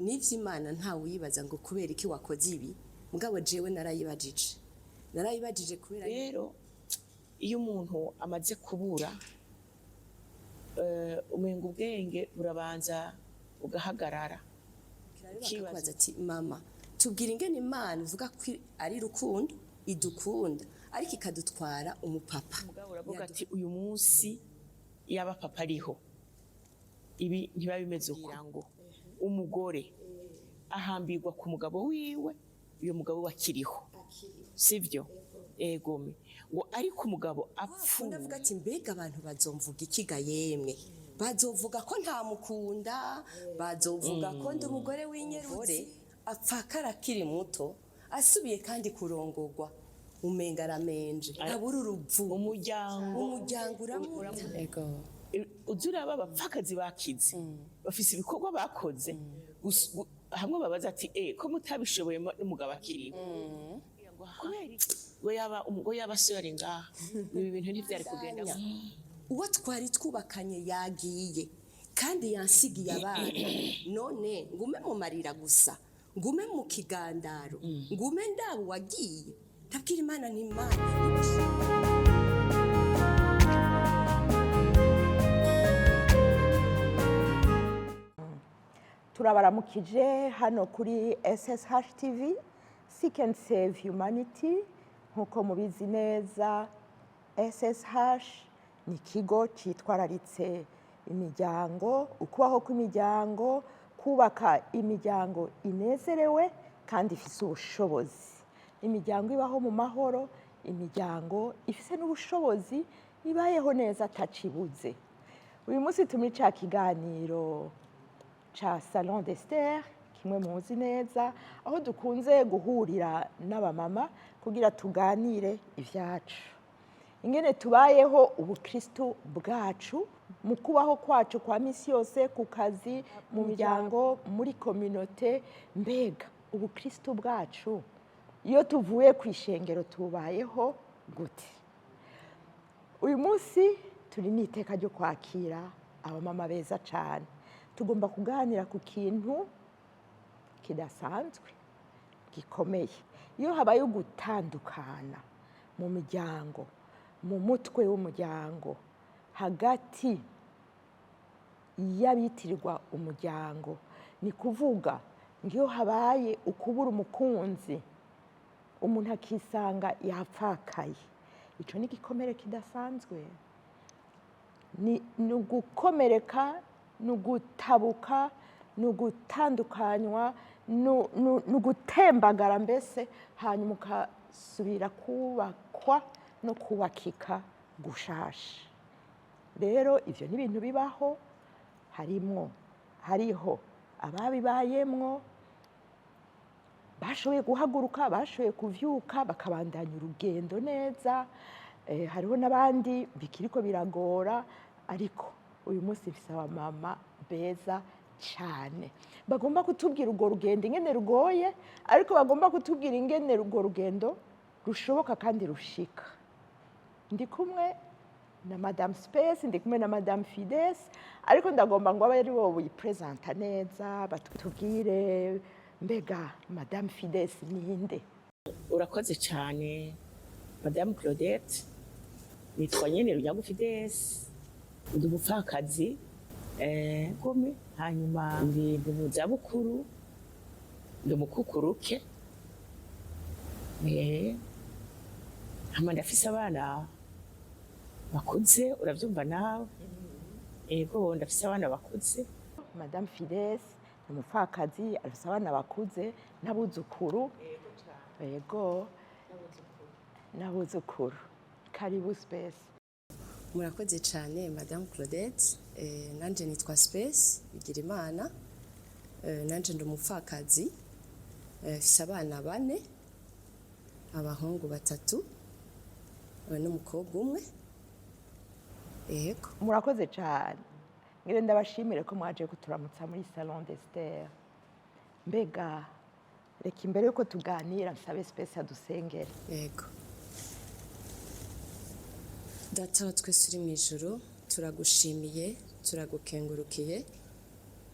n'ivy'Imana ntawe uyibaza ngo kubera iki wakoze ibi mugabo jewe narayibajije kubera rero iyo umuntu amaze kubura umenga ubwenge burabanza ugahagarara ukibaza ati mama tubwira ingene Imana uvuga ko ari rukundo idukunda ariko ikadutwara umupapa mugabo uravuga ati uyu munsi yaba papa ariho ibi ntibabimeze uko umugore ahambirwa ku mugabo wiwe uyo mugabo wakiriho sivyo egome ngo ariko umugabo apfuye ndavuga ati mbega abantu bazomvuga ikiga yemwe bazovuga ko ntamukunda bazovuga ko ndi umugore w'inyerure apfakara akiri muto asubiye kandi kurongorwa umenga aramenje abura uruvu umuryango uramuta uzura abapfakazi bakize bafise ibikorwa bakoze hamwe babaza ati ko mutabishoboye n'umugabo akiriho ngo yaba sore ngaha ibi bintu ntivyari kugenda uwo twari twubakanye yagiye kandi yansigiye abana none ngume mu marira gusa ngume mu kigandaro ngume ndabo wagiye ndabwira Imana n'Imana turabaramukije hano kuri SSH TV Seek and Save Humanity nkuko mubizi neza SSH ni ikigo cyitwararitse imiryango ukubaho kw'imiryango kubaka imiryango inezerewe kandi ifise ubushobozi imiryango ibaho mu mahoro imiryango ifise n'ubushobozi ibayeho neza atacibuze uyu munsi turi ca kiganiro ca Salon d'Esther kimwe muzi neza aho dukunze guhurira n'abamama kugira tuganire ivyacu ingene tubayeho ubukristo bwacu mu kubaho kwacu kwa misi yose ku kazi mu miryango muri communauté mbega ubukristo bwacu iyo tuvuye ku ishengero tubayeho gute uyu munsi turi n'iteka ryo kwakira abamama beza cyane tugomba kuganira ku kintu kidasanzwe gikomeye iyo habaye ugutandukana mu miryango mu mutwe w'umuryango hagati y'abitirirwa umuryango ni kuvuga ngiyo habaye ukubura umukunzi umuntu akisanga yapfakaye ico ni igikomere kidasanzwe ni ugukomereka ni ugutabuka ni ugutandukanywa ni ugutembagara mbese hanyuma ukasubira kubakwa no kubakika gushasha rero ivyo ni ibintu bibaho hariho ababibayemwo bashoboye guhaguruka bashoboye kuvyuka bakabandanya urugendo neza hariho n'abandi bikiriko biragora ariko uyu munsi mfise abamama beza cyane bagomba kutubwira urwo rugendo ingene rugoye ariko bagomba kutubwira ingene urwo rugendo rushoboka kandi rushika ndi kumwe na Madame Space ndi kumwe na Madame Fides ariko ndagomba ngo abe ari bo buyipresenta neza batubwire mbega Madame Fides ninde urakoze cyane Madame Claudette nitwa nyene Runyagu Fides ndi umupfakazi gome hanyuma ndi mu zabukuru ndi umukukuruke hama ndafise abana bakuze uravyumva nawe ego ndafise abana bakuze Madame Fides ni umupfakazi afise abana bakuze n'abuzukuru ego n'abuzukuru karibu Space murakoze cyane Madame Claudette nanje nitwa Space Bigirimana nanje ndi umupfakazi mfise abana 4 abahungu 3 n'umukobwa umwe yego murakoze cyane ngire ndabashimire ko mwaje kuturamutsa muri Salon d'Esther mbega reka imbere yuko tuganira nsabe Space adusengere yego data wa twese uri mu ijuru turagushimiye turagukengurukiye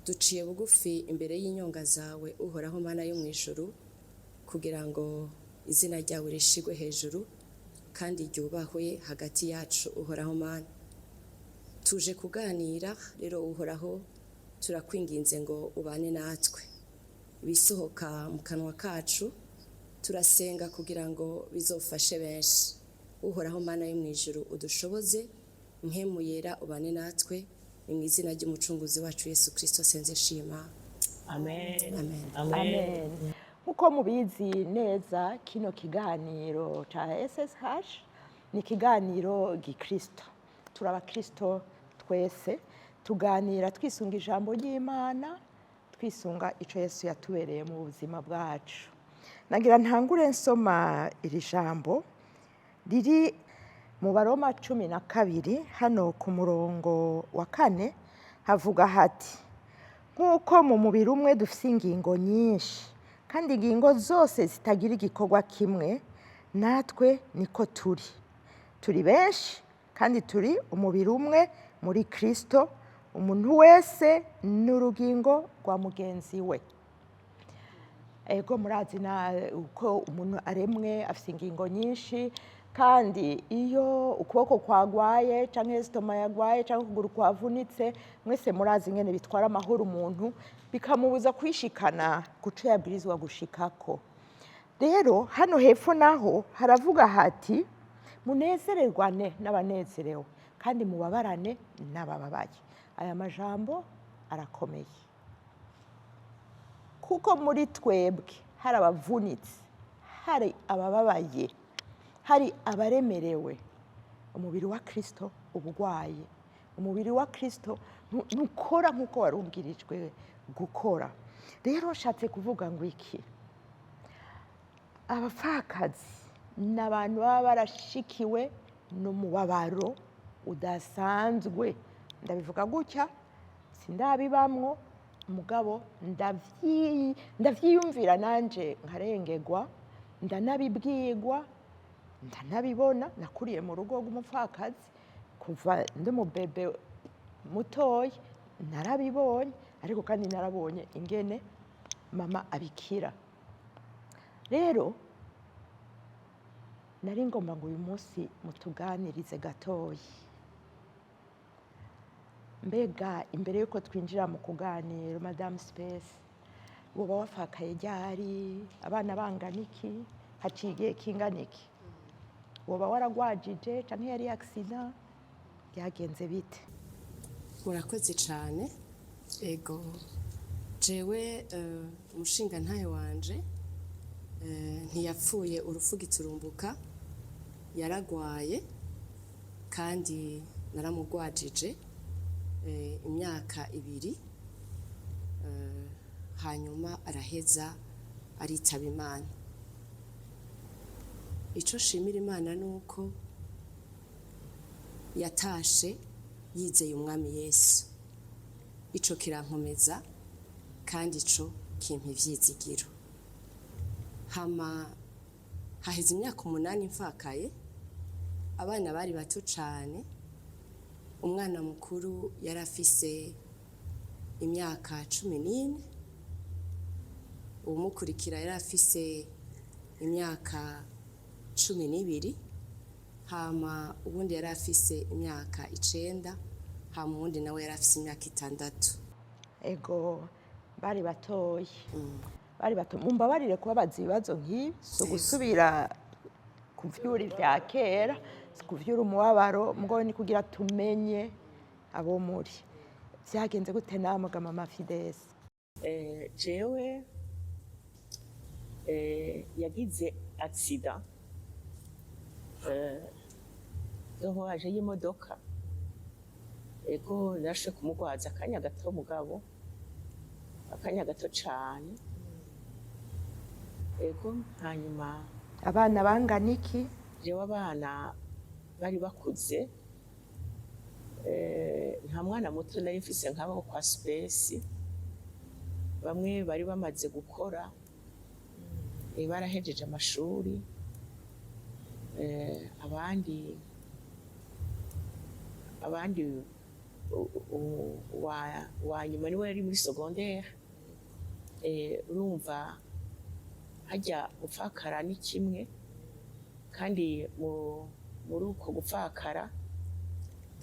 duciye bugufi imbere y'inyonga zawe uhoraho mana yo mu ijuru kugira ngo izina ryawe rishigwe hejuru kandi ryubahwe hagati yacu uhoraho mana. Tuje kuganira rero uhoraho, turakwinginze ngo ubane natwe, ibisohoka mu kanwa kacu turasenga kugira ngo bizofashe benshi. Uhoraho mana yo mu ijuru udushoboze, mpemu yera ubane natwe, ni mu izina ry'umucunguzi wacu Yesu Kristo senze shima. Amen. Amen. amen. Nk'uko mubizi neza, kino kiganiro ca SSH ni ikiganiro gikristo. Turi abakristo twese, tuganira twisunga ijambo ry'Imana, twisunga ico Yesu yatubereye mu buzima bwacu. Nagira ntangure nsoma iri jambo riri mu Baroma 12 hano ku murongo wa 4, havuga hati: nk'uko mu mubiri umwe dufise ingingo nyinshi kandi ingingo zose zitagira igikorwa kimwe, natwe niko turi benshi kandi turi umubiri umwe muri Kristo, umuntu wese n'urugingo rwa mugenzi we. Ego murazi uko umuntu aremwe afise ingingo nyinshi, kandi iyo ukuboko kwagwaye canke esitoma yagwaye canke ukuguru kwavunitse, mwese murazi ingene bitwara amahoro umuntu, bikamubuza kwishikana kuco yabwirizwa gushikako. Rero hano hepfo naho haravuga hati: munezererwane n'abanezerewe kandi mubabarane n'abababaye. Aya majambo arakomeye, kuko muri twebwe hari abavunitse, hari abababaye, hari abaremerewe. Umubiri wa Kristo ubugwaye, umubiri wa Kristo ntukora nk'uko wari ubwirijwe gukora. Rero nshatse kuvuga ngo iki: abapfakazi ni abantu baba barashikiwe n'umubabaro udasanzwe. Ndabivuga gutya, sindabibamwo, mugabo ndavyiyumvira nanje nkarengegwa, ndanabibwirwa, ndanabibona. Nakuriye mu rugo rw'umupfakazi kuva ndi umubebe mutoya, narabibonye, ariko kandi narabonye ingene mama abikira. Rero nari ngomba ngo uyu munsi mutuganirize gatoyi. Mbega imbere yuko twinjira mu kuganira, Madame Space, woba wafakaye ryari? Abana bangana iki? Haciye igihe kingana iki? Woba waragwajije canke yari accident? Byagenze bite? Murakoze cyane. Ego jewe umushinga ntayo wanje ntiyapfuye urupfu giturumbuka, yaragwaye kandi naramugwajije imyaka 2, hanyuma araheza aritaba Imana. Ico shimira Imana nuko yatashe yizeye umwami Yesu. Ico kirankomeza kandi ico kimpa ivyizigiro. Hama haheze imyaka 8 mfakaye, abana bari bato cane. Umwana mukuru yari afise imyaka 14, umukurikira yari afise imyaka 12, hama ubundi yari afise imyaka 9, hama ubundi nawe yari afise imyaka 6. Ego bari batoyi. Bari bato. Mumbabarire kubabaza ibibazo nk'ibi, so gusubira kuvyura ivya kera, kuvyura umubabaro, mugabo ni kugira tumenye abo muri. Vyagenze gute namwe ga Mama Fides? Jewe yagize accident yoho aje y'imodoka. Ego nashe kumugwaza akanya gato, mugabo akanya gato cane. Ego hanyuma Abana bangana iki? jewe abana bari bakuze, nta mwana muto nari mfise nk'abo kwa Space. Bamwe bari bamaze gukora, barahejeje amashuri, abandi wa nyuma niwe yari muri secondaire. Urumva hajya gupfakara ni kimwe, kandi muri uko gupfakara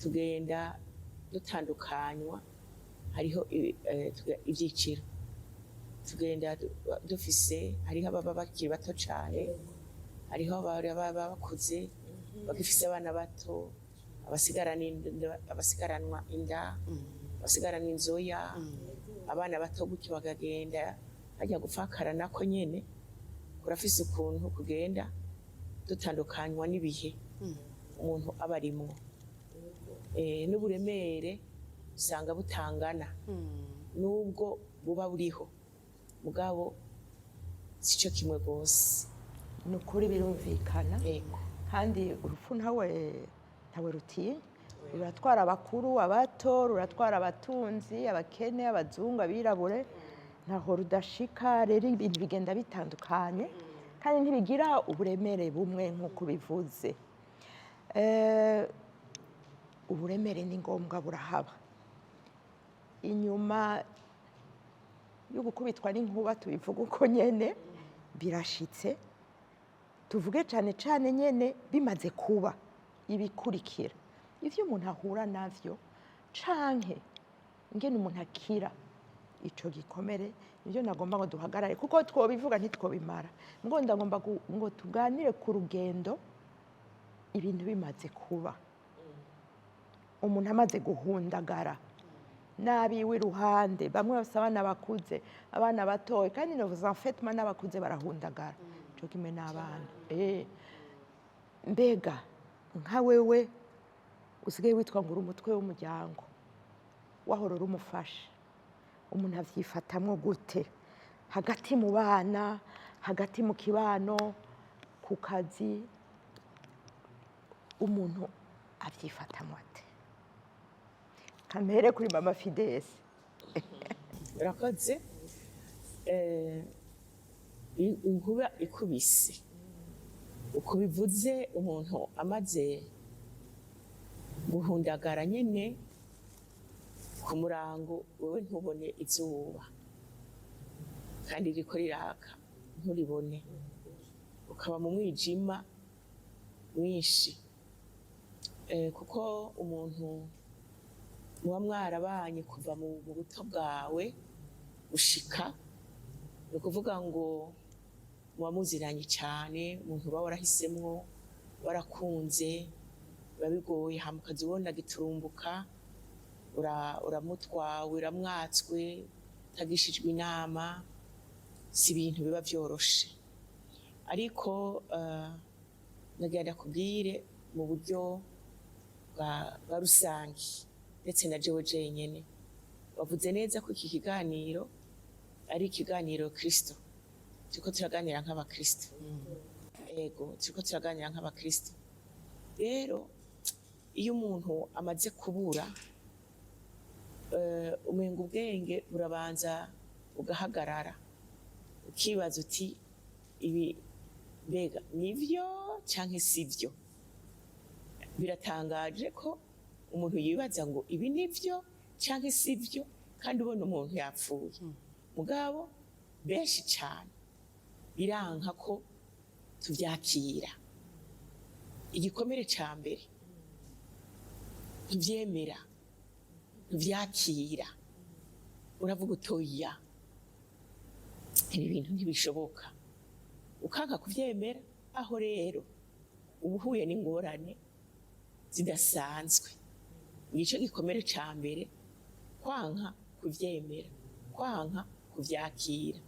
tugenda dutandukanywa, hariho ibyiciro tugenda dufise, hariho ababa bakiri bato cyane, hariho ababa bakuze bagifise abana bato, abasigaranwa inda, abasigaranwa inzoya, abana bato gutyo bakagenda hajya gupfakara. Nako nyene kurafise ukuntu kugenda dutandukanywa n'ibihe umuntu aba arimwo, n'uburemere usanga butangana nubwo buba buriho, mugabo sico kimwe rwose. ni ukuri birumvikana, kandi urupfu ntawe rutinya, ruratwara abakuru, abato, ruratwara abatunzi, abakene, abazungu, abirabure, ntaho rudashika. Rero ibintu bigenda bitandukanye kandi ntibigira uburemere bumwe nk'uko bivuze. Uburemere ni ngombwa, burahaba. Inyuma yo gukubitwa n'inkuba, tubivuga uko nyene, birashitse. Tuvuge cyane cyane nyene bimaze kuba ibikurikira, ivyo umuntu ahura navyo canke ingene umuntu akira ico gikomere, nivyo nagomba ngo duhagarare, kuko twobivuga ntitwobimara. Ngo ndagomba ngo tuganire ku rugendo ibintu bimaze kuba, umuntu amaze guhundagara n'abiwe iruhande, bamwe bafise abana bakuze, abana batoye, kandi en fait n'abakuze barahundagara co kimwe n'abana. Mbega nka wewe usigaye witwa ngo uri umutwe w'umuryango, wahora uri umufasha, umuntu avyifatamwo gute hagati mu bana, hagati mu kibano, ku kazi, umuntu avyifatamwo ate? Kamere kuri mama Fidesi. Urakoze. Inkuba ikubise, uko bivuze, umuntu amaze guhundagara nyene ku murango, wowe ntubone izuba kandi riko riraka, nturibone, ukaba mu mwijima mwinshi, kuko umuntu muba mwarabanye kuva mu buto bwawe gushika, ni ukuvuga ngo muba muziranye cyane, umuntu uba warahisemwo, warakunze, biba bigoye, hama ukaza ubona giturumbuka, uramutwawe, uramwatswe, utagishijwe inama, si ibintu biba vyoroshe. Ariko nagira ndakubwire mu buryo bwa rusangi, ndetse na jewe jenyene, wavuze neza ko iki kiganiro ari ikiganiro Kristo, turiko turaganira nk'abakristo. Ego, turiko turaganira nk'abakristo. Rero iyo umuntu amaze kubura, umenga ubwenge burabanza ugahagarara, ukibaza uti ibi mbega nivyo canke sivyo? Biratangaje ko umuntu yibaza ngo ibi nivyo canke sivyo, kandi ubona umuntu yapfuye. Mugabo benshi cyane biranka ko tuvyakira. Igikomere ca mbere tuvyemera, tuvyakira, uravuga utoya, ibi bintu ntibishoboka, ukanka kuvyemera. Aho rero uba uhuye n'ingorane zidasanzwe. Nico gikomere ca mbere, kwanka kuvyemera, kwanka kuvyakira,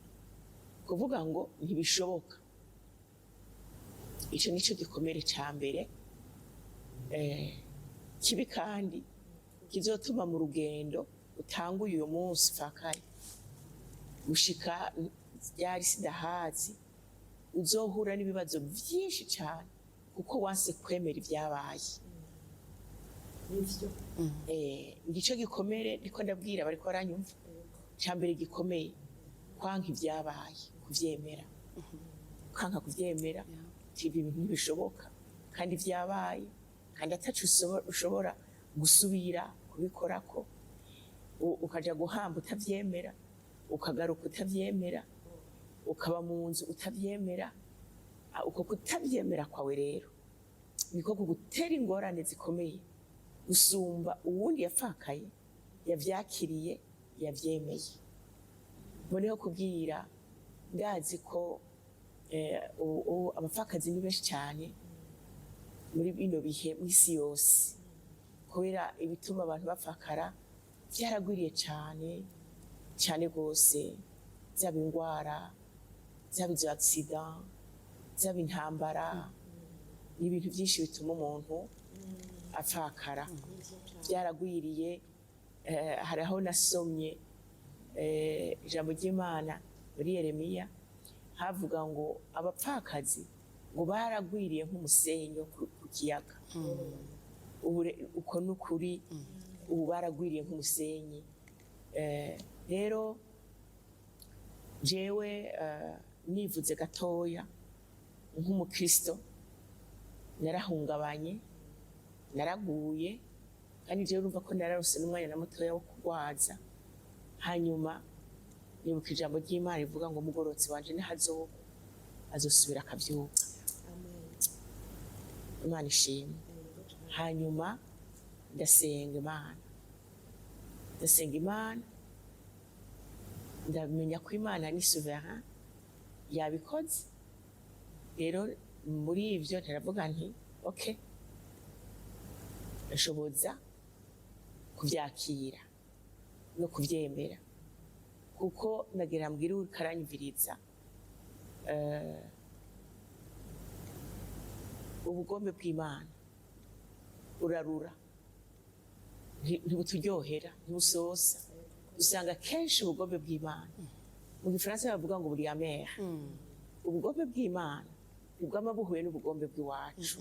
kuvuga ngo ntibishoboka. Ico nico gikomere ca mbere kibi, kandi kizotuma mu rugendo utanguye uyu munsi Fakari gushika ryari sidahazi, uzohura n'ibibazo vyinshi cyane, kuko wanse kwemera ibyabaye. Igico gikomere niko ndabwira bariko baranyumva, ca mbere gikomeye, kwanka ibyabaye, kuvyemera, kwanka kuvyemera, ibi bintu ntibishoboka kandi vyabaye, kandi atacu ushobora gusubira kubikorako ukaja guhamba utavyemera, ukagaruka utavyemera, ukaba mu nzu utavyemera. Uko kutavyemera kwawe rero niko kugutera ingorane zikomeye gusumba uwundi yapfakaye yavyakiriye yavyemeye. Mboneho kubwira, ndazi ko abapfakazi ni benshi cyane muri bino bihe mw'isi yose, kubera ibituma abantu bapfakara vyaragwiriye cyane cyane rwose, zaba ingwara, zaba izo accident, zaba intambara, n'ibintu byinshi bituma umuntu apfakara byaragwiriye. Hari aho nasomye ijambo ry'Imana muri Yeremiya havuga ngo abapfakazi ngo baragwiriye nk'umusenyi ku kiyaga. Uko n'ukuri, ubu baragwiriye nk'umusenyi. Rero jewe nivuze gatoya nk'umukristo, narahungabanye, naraguye, kandi jewe urumva ko nararose n'umwanya na mutoya wo kurwaza. Hanyuma nibuka ijambo ry'Imana rivuga ngo umugororotsi wanje nihazoba azosubira akavyuka. Imana ishimwe. Hanyuma ndasenga Imana, ndamenya ko Imana ni souverain, yabikoze. Rero muri ivyo ntaravuga nti okay, ndashoboza kuvyakira no kuvyemera, kuko nagira mbwira uriko aranyumviriza, ubugombe bw'Imana urarura, ntibuturyohera, ntibusosa. Usanga kenshi ubugombe bw'Imana, mu gifaransa bavuga ngo buri amer, ubugombe bw'Imana bwama buhuye n'ubugombe bw'iwacu.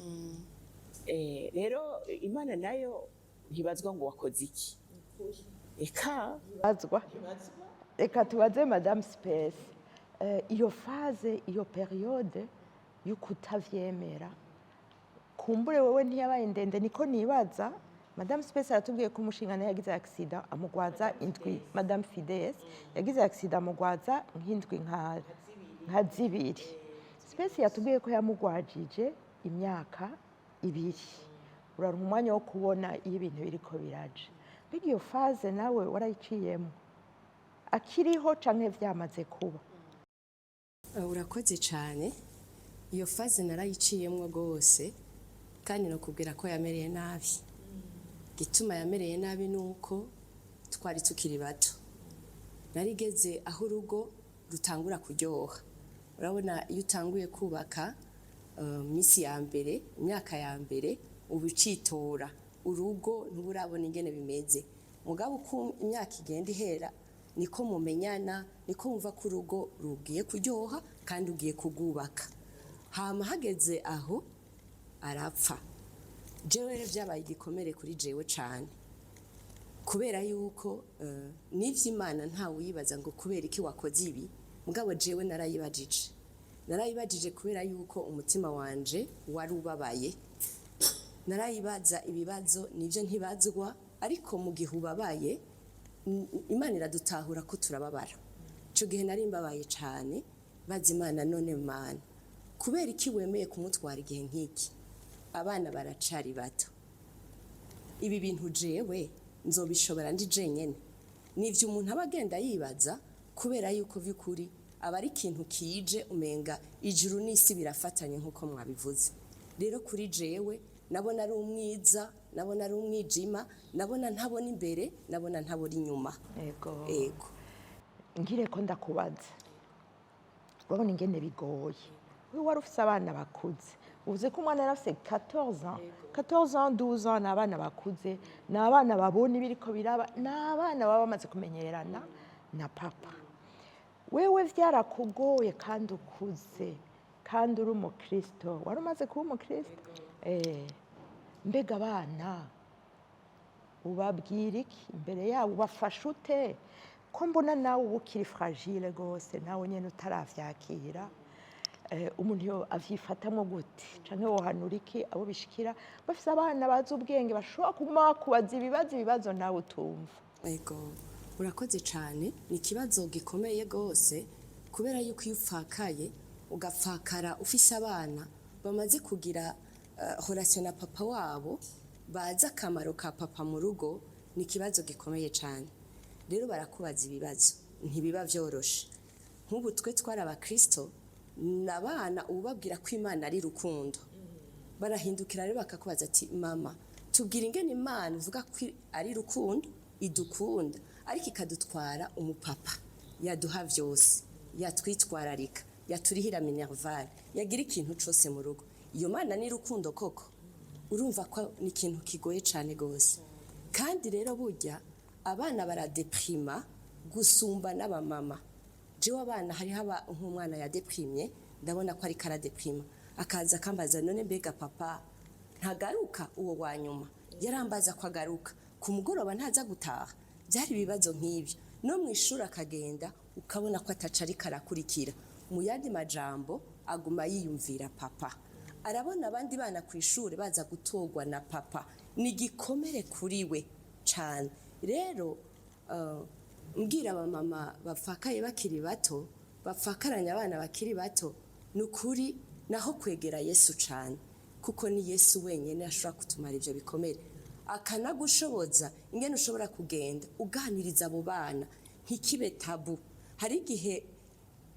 Rero Imana nayo ntibazwa ngo wakoze iki. Reka tubaze Madame Space, iyo faze, iyo periode yo kutavyemera, kumbure wewe ntiyabaye ndende, niko nibaza. Madame Space aratubwiye ko umushingana yagize accident amugwaza indwi. Madame Fides yagize accident amugwaza nk'indwi nka zibiri. Space yatubwiye ko yamugwajije imyaka 2. Uraronka umwanya wo kubona iyo ibintu biriko biraje. Mbega iyo faze nawe warayiciyemo akiriho canke vyamaze kuba? Urakoze cyane. Iyo faze narayiciyemo rwose, kandi nakubwira ko yamereye nabi. Gituma yamereye nabi nuko twari tukiri bato. Narigeze aho urugo rutangura kuryoha. Urabona iyo utanguye kubaka misi ya mbere, imyaka ya mbere, ubucitora urugo ntuburabona ingene bimeze. Mugabo uko imyaka igenda ihera niko mumenyana, niko mumva ko urugo rugiye kuryoha kandi ugiye kugubaka. Hama hageze aho arapfa. Jewe rero byabaye igikomere kuri jewe cyane, kubera yuko n'ivy'Imana ntawe uyibaza ngo kubera iki wakoze ibi. Mugabo jewe narayibajije kubera yuko umutima wanje wari ubabaye. Narayibaza ibibazo nivyo ntibazwa, ariko mu gihe ubabaye Imana iradutahura ko turababara. Ico gihe nari mbabaye cyane, baza Imana, none Mana, kubera iki wemeye kumutwara igihe nk'iki? Abana baracari bato. Ibi bintu jewe nzobishobora ndi jenyene? Nivyo umuntu aba agenda yibaza, kubera yuko vy'ukuri aba ari ikintu kije umenga ijuru n'isi birafatanye nk'uko mwabivuze. Rero kuri jewe nabona ari umwiza, nabona ari umwijima, nabona ntabona imbere, nabona ntabona inyuma. Ego. Ngire ko ndakubaza, urabona ingene bigoye. Wewe wari ufise abana bakuze, uvuze ko umwana yari afise 14 ans, 12 ans, n'abana bakuze, n'abana babona ibiriko biraba, n'abana baba bamaze kumenyerana na papa. Wewe vyarakugoye kandi ukuze, kandi uri umukristo, wari umaze kuba umukristo. Mbega abana ubabwira iki imbere yabo, ubafasha ute? Ko mbona nawe uba ukiri fragile rwose, nawe nyene utaravyakira. umuntu yo avyifatamwo gute canke wohanura iki abo bishikira bafise abana bazi ubwenge bashobora kuguma bakubaza ibibazo nawe utumva? Ego urakoze cyane, ni ikibazo gikomeye rwose kubera yuko iyo upfakaye ugapfakara ufise abana bamaze kugira relation na papa wabo bazi akamaro ka papa mu rugo, ni ikibazo gikomeye cyane. Rero barakubaza ibibazo ntibiba vyoroshe. Nk'ubu twe twari abakristo, n'abana ubabwira ko Imana ari rukundo, barahindukira rero bakakubaza ati mama tubwira ingene Imana uvuga ko ari rukundo idukunda ariko ikadutwara umupapa yaduha vyose, yatwitwararika, yaturihira minerval, yagira ikintu cose mu rugo. Iyo Mana ni rukundo koko? Urumva ko ni ikintu kigoye cyane gose. Kandi rero burya abana baradeprima gusumba n'abamama. Jewe abana hariho nk'umwana yadeprimye, ndabona ko ari karadeprima, akaza akambaza none mbega papa ntagaruka uwo wa nyuma? Yarambaza ko agaruka ku mugoroba ntaza gutaha. Byari ibibazo nk'ibyo. No mu ishuri akagenda ukabona ko ataca ari karakurikira, mu yandi majambo aguma yiyumvira papa. Arabona abandi bana ku ishuri baza gutogwa na papa, ni gikomere kuri we cyane. Rero mbwira abamama bapfakaye bakiri bato, bapfakaranya abana bakiri bato, nukuri naho kwegera Yesu cyane, kuko ni Yesu wenyene ashobora kutumara ivyo bikomere, akanagushoboza ingene ushobora kugenda uganiriza abo bana ntikibe tabu. Hari igihe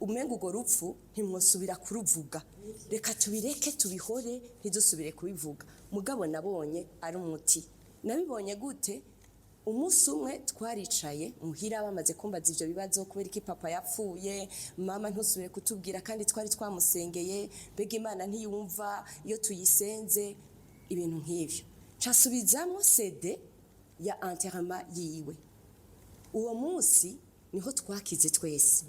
umenga urwo rupfu ntimwosubira kuruvuga, reka tubireke tubihore ntidusubire kubivuga. Mugabo nabonye ari umuti. Nabibonye gute? Umunsi umwe twaricaye muhira bamaze kumbaza ivyo bibazo, kubera iki papa yapfuye, mama ntusubire kutubwira kandi twari twamusengeye, mbega Imana ntiyumva iyo tuyisenze, ibintu nk'ivyo. Casubizamwo CD ya enterrement yiwe. Uwo munsi niho twakize twese.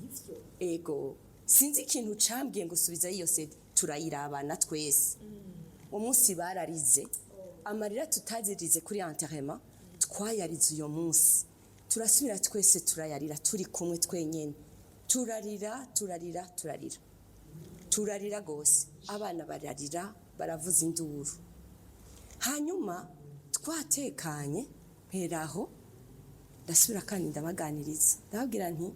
Ego sinzi ikintu cambwiye ngo subiza iyo CD, turayirabana twese. Uwo munsi bararize, amarira tutazirize kuri enterrement twayarize uyo munsi, turasubira twese turayarira turi kumwe twenyene, turarira gose, abana bararira baravuza induru. Hanyuma twatekanye mperaho ndasubira kandi ndabaganiriza, ndababwira nti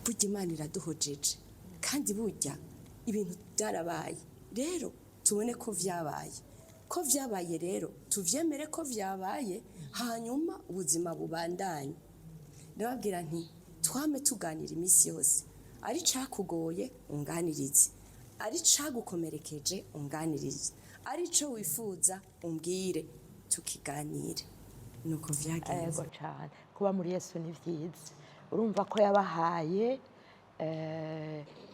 burya Imana iraduhojeje kandi burya ibintu byarabaye, rero tubone ko vyabaye rero tuvyemere ko vyabaye, hanyuma ubuzima bubandanye. Ndababwira nti twame tuganira iminsi yose, ari cakugoye unganirize, ari cagukomerekeje unganirize, ari co wifuza umbwire tukiganire. Nuko vyagenze. Ego cyane, kuba muri Yesu ni vyiza. Urumva ko yabahaye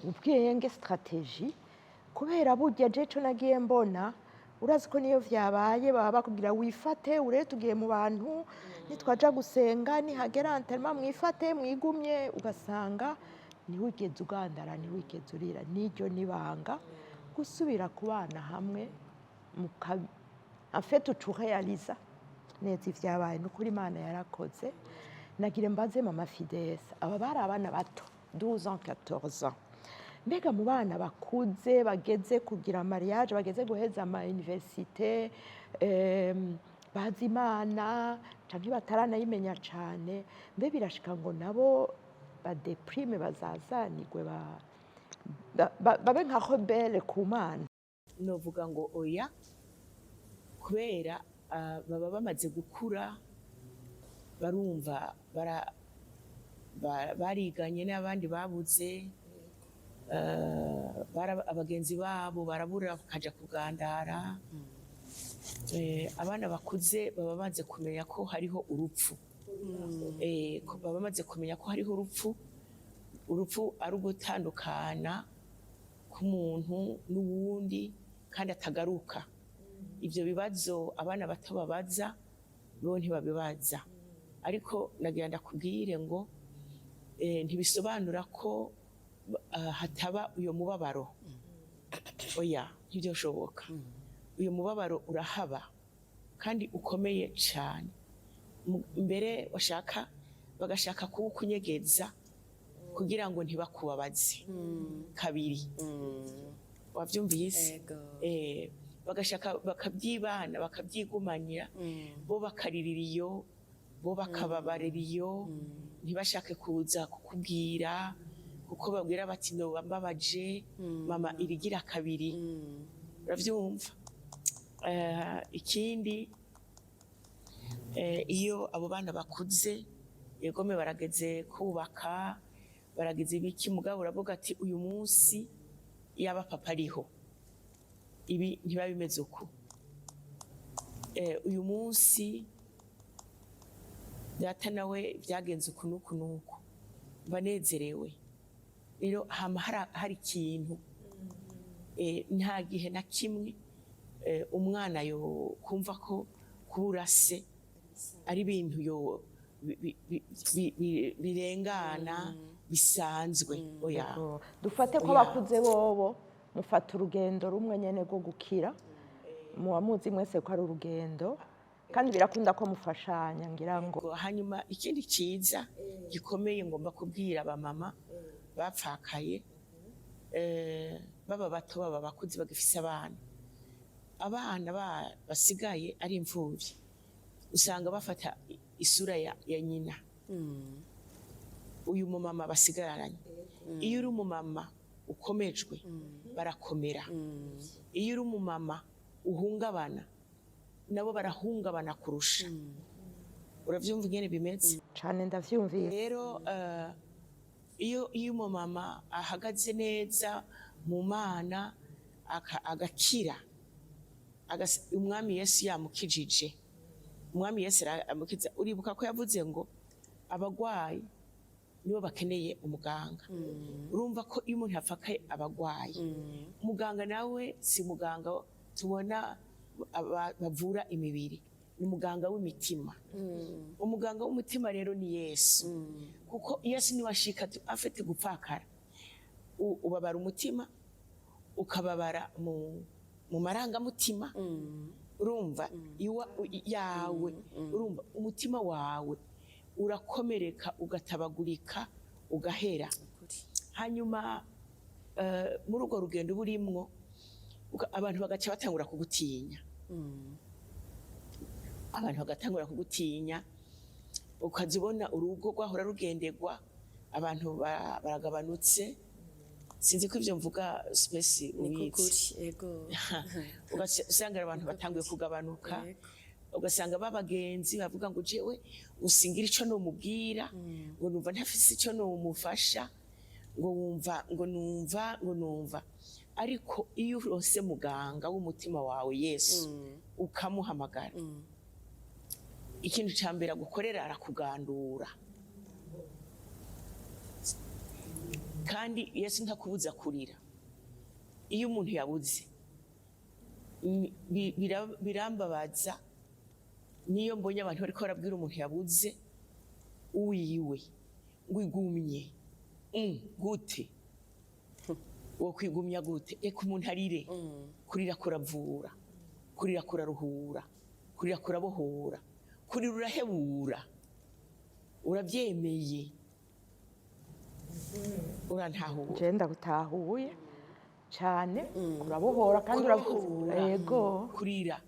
ubwenge, strategie, kubera burya je co nagiye mbona, urazi ko niyo vyabaye baba bakubwira wifate, urere tugiye mu bantu, nitwaja gusenga nihagera enterrement mwifate mwigumye, ugasanga ntiwigeze ugandara, ntiwigeze urira. Niryo nibanga gusubira kubana hamwe en fait ucurealiza neza ivyabaye. Nukuri Imana yarakoze. Nagire mbaze mama Fides, aba bari abana bato 12 ans 14 ans, mbega mu bana bakuze bageze kugira mariage, bageze guheza ama université, bazi Imana canke bataranayimenya cane, mbe birashika ngo nabo badeprime, bazazanirwe, babe nka rebelle ku Mana? Novuga ngo oya, kubera baba bamaze gukura, barumva bariganye n'abandi babuze, abagenzi babo barabura bakaja kugandara. Abana bakuze baba bamaze kumenya ko hariho urupfu, baba bamaze kumenya ko hariho urupfu ari ugutandukana k'umuntu n'uwundi kandi atagaruka. Ivyo bibazo abana bato babaza bo ntibabibaza, ariko nagira ndakubwire ngo ntibisobanura ko hataba uyo mubabaro. Oya, ntivyoshoboka. Uyo mubabaro urahaba kandi ukomeye cyane. Mbere bagashaka kuwukunyegeza kugira ngo ntibakubabaze kabiri. Wavyumvise? Ego. Bagashaka bakabyibana bakabyigumanira, bo bakaririra iyo, bo bakababarira iyo, ntibashake kuza kukubwira kuko babwira bati noba mbabaje mama irigira kabiri. Uravyumva? Ikindi iyo abo bana bakuze yegome barageze kubaka, barageze ibiki, mugabo uravuga ati uyu munsi yaba papa ariho ibi ntiba bimeze uko. Uyu munsi data nawe byagenze uku n'uku n'uku, banezerewe. Rero hama hari ikintu, nta gihe na kimwe umwana yo kumva ko kubura se ari ibintu yo birengana bisanzwe. Oya, dufate ko bakuze bobo mufata urugendo rumwe nyene rwo gukira, muba muzi mwese ko ari urugendo kandi birakunda ko mufashanya ngira ngo. Hanyuma ikindi ciza gikomeye ngomba kubwira abamama bapfakaye, baba bato baba bakuze bagifise abana basigaye ari imfuvyi, usanga bafata isura ya nyina. Uyu mumama basigaranye, iyo uri umumama ukomejwe barakomera, iyo uri umumama uhungabana nabo barahungabana kurusha. Uravyumva ingene bimeze? Cane ndavyumvira. Rero iyo umumama ahagaze neza mu Mana agakira, umwami Yesu yamukijije, umwami Yesu amukiza. Uribuka ko yavuze ngo abagwayi nibo bakeneye umuganga. Urumva ko iyo umuntu yapfakaye abagwayi, umuganga nawe si muganga tubona bavura imibiri, ni umuganga w'imitima. Umuganga w'umutima rero ni Yesu, kuko Yesu niwe ashika afite gupfakara, ubabara umutima, ukababara mu marangamutima. Urumva yawe, urumva umutima wawe urakomereka, ugatabagurika, ugahera. Hanyuma muri urwo rugendo burimwo abantu bagaca batangura kugutinya, abantu bagatangura kugutinya, ukazibona urugo rwahora rugenderwa abantu baragabanutse. Sinzi ko ivyo mvuga spesi ubizi. Ugasanga abantu batanguye kugabanuka, ugasanga babagenzi bavuga ngo jewe usingira ico nomubwira, ngo numva ntafise ico nomufasha, ngo numva. Ariko iyo urose muganga w'umutima wawe Yesu ukamuhamagara, ikintu ca mbere agukorera arakugandura. Kandi Yesu ntakubuza kurira. Iyo umuntu yabuze birambabaza, niyo mbonye abantu bariko barabwira umuntu yabuze uwiwe ngo igumye gute, wo kwigumya gute? Eka umuntu arire. Kurira kuravura, kurira kuraruhura, kurira kurabohora, kurira urahebura. Uravyemeye? Urantahura? Je ndagutahuye cane. Kurabohora kandi uravura. Yego, kurira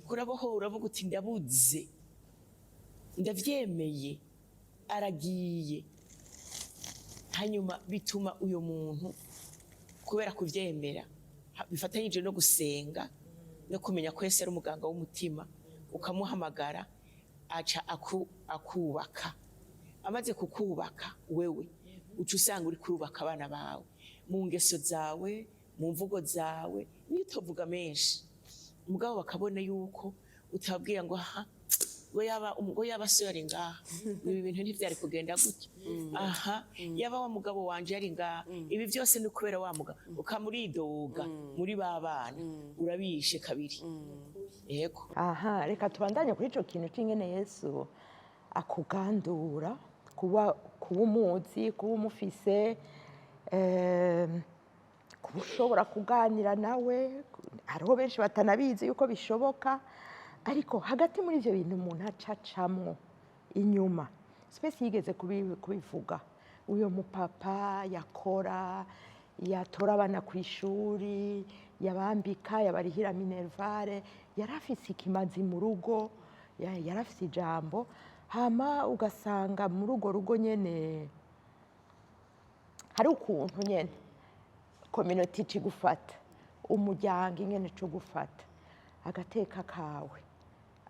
kurabohora, uravuga uti ndabuze, ndavyemeye, aragiye. Hanyuma bituma uyo muntu kubera kuvyemera bifatanyije no gusenga no kumenya ko Yesu ari umuganga w'umutima, ukamuhamagara aca akubaka. Amaze kukubaka wewe uca usanga uri kurubaka abana bawe mu ngeso zawe, mu mvugo zawe, niyo utovuga menshi, mugabo bakabona yuko utababwira ngo aha ngo yaba so yari ngaha, ibi bintu ntivyari kugenda gutya, aha yaba wa mugabo wanje yari ngaha, ibi vyose ni kubera wa mugabo. Ukamuridoga muri babana, urabishe kabiri. Yego. Aha, reka tubandanye kuri ico kintu c'ingene Yesu akugandura, kuba umuzi, kuba umufise, kuba ushobora kuganira nawe. Hariho benshi batanabizi yuko bishoboka, ariko hagati muri ivyo bintu umuntu acacamwo inyuma, spesi yigeze kubivuga, uyo mupapa yakora, yatora abana ku ishuri, yabambika, yabarihira minervare, yari afise ikimazi mu rugo, yari afise ijambo. Hama ugasanga muri urwo rugo nyene hari ukuntu nyene community cigufata, umuryango ingene cugufata, agateka kawe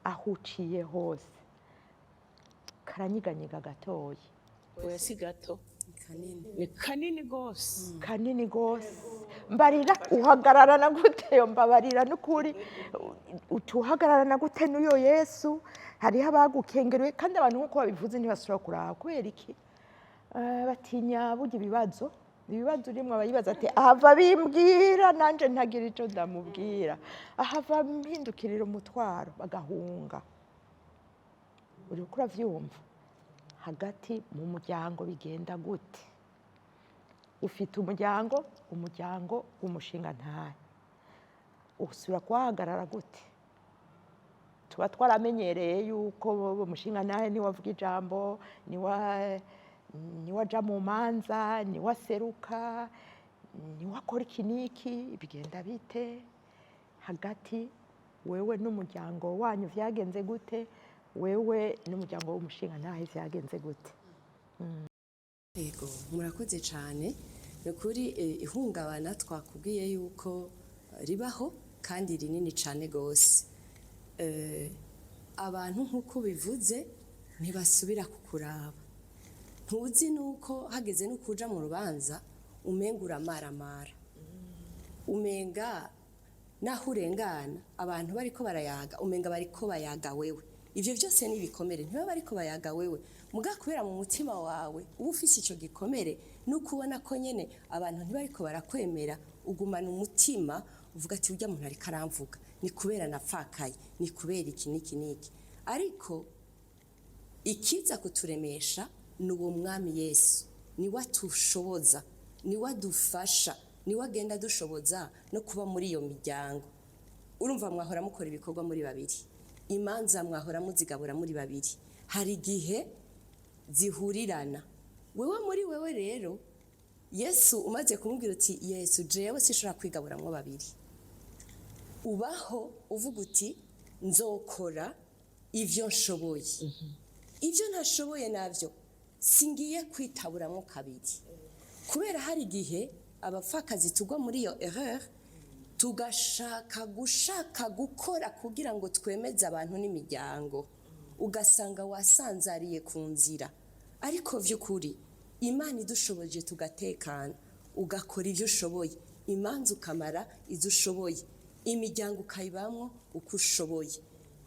aho uciye hose karanyiganyiga gatoya. oya si gato, kanini. ni kanini gose. Kanini gose. Mbarira uhagararana gute yo mbabarira n'ukuri utuhagararana gute n'uyo Yesu? Hariho abagukengerewe kandi abantu nk'uko babivuze ntibasubira kuraba. Kubera iki? Batinya burya ibibazo urimwo abayibaza ati ahava bimbwira nanje ntagira ico ndamubwira, ahava mpindukirira umutwaro bagahunga. Uriko uravyumva? Hagati mu muryango bigenda gute? Ufite umuryango w'umushinga ntahe, usubira kuhagarara gute? Tuba twaramenyereye yuko umushinga ntahe niwe avuga ijambo, niwe aja mu manza, niwe aseruka, niwe akora iki n'iki. Bigenda bite hagati wewe n'umuryango wanyu? Vyagenze gute? Wewe n'umuryango w'umushinga ntahe vyagenze gute? Yego, murakoze cyane. Ni ukuri ihungabana twakubwiye yuko ribaho kandi rinini cyane gose. Abantu nk'uko bivuze ntibasubira kukuraba. Ntuzi nuko hageze no kuja mu rubanza umenga uramaramara, umenga naho urengana abantu bariko barayaga umenga bariko bayaga wewe. Ivyo byose ni ibikomere, ntiba bariko bayaga wewe, muga kubera mu mutima wawe uba ufise ico gikomere nuko ubona ko nyene abantu ntibariko barakwemera, ugumana umutima uvuga ati urya muntu ariko aramvuga ni kubera napfakaye, ni kubera iki niki niki. Ariko ikiza kuturemesha ni uwo mwami Yesu, niwe atushoboza, niwe adufasha, niwe agenda dushoboza no kuba muri iyo miryango. Urumva mwahora mukora ibikorwa muri babiri, imanza mwahora muzigabura muri babiri, hari igihe zihurirana. Wewe muri wewe rero Yesu umaze kumubwira uti Yesu jewe sishobora kwigaburamwo babiri, ubaho uvuga uti nzokora ivyo nshoboye, ivyo ntashoboye navyo singiye kwitaburamwo kabiri. Kubera hari igihe abapfakazi tugwa muri iyo erreur, gushaka gukora kugira ngo twemeze abantu n'imiryango, ugasanga wasanzariye ku nzira. Ariko vy'ukuri Imana idushoboje tugatekana, ugakora ivyo ushoboye, imanza ukamara izo ushoboye, imiryango ukayibamwo uko ushoboye.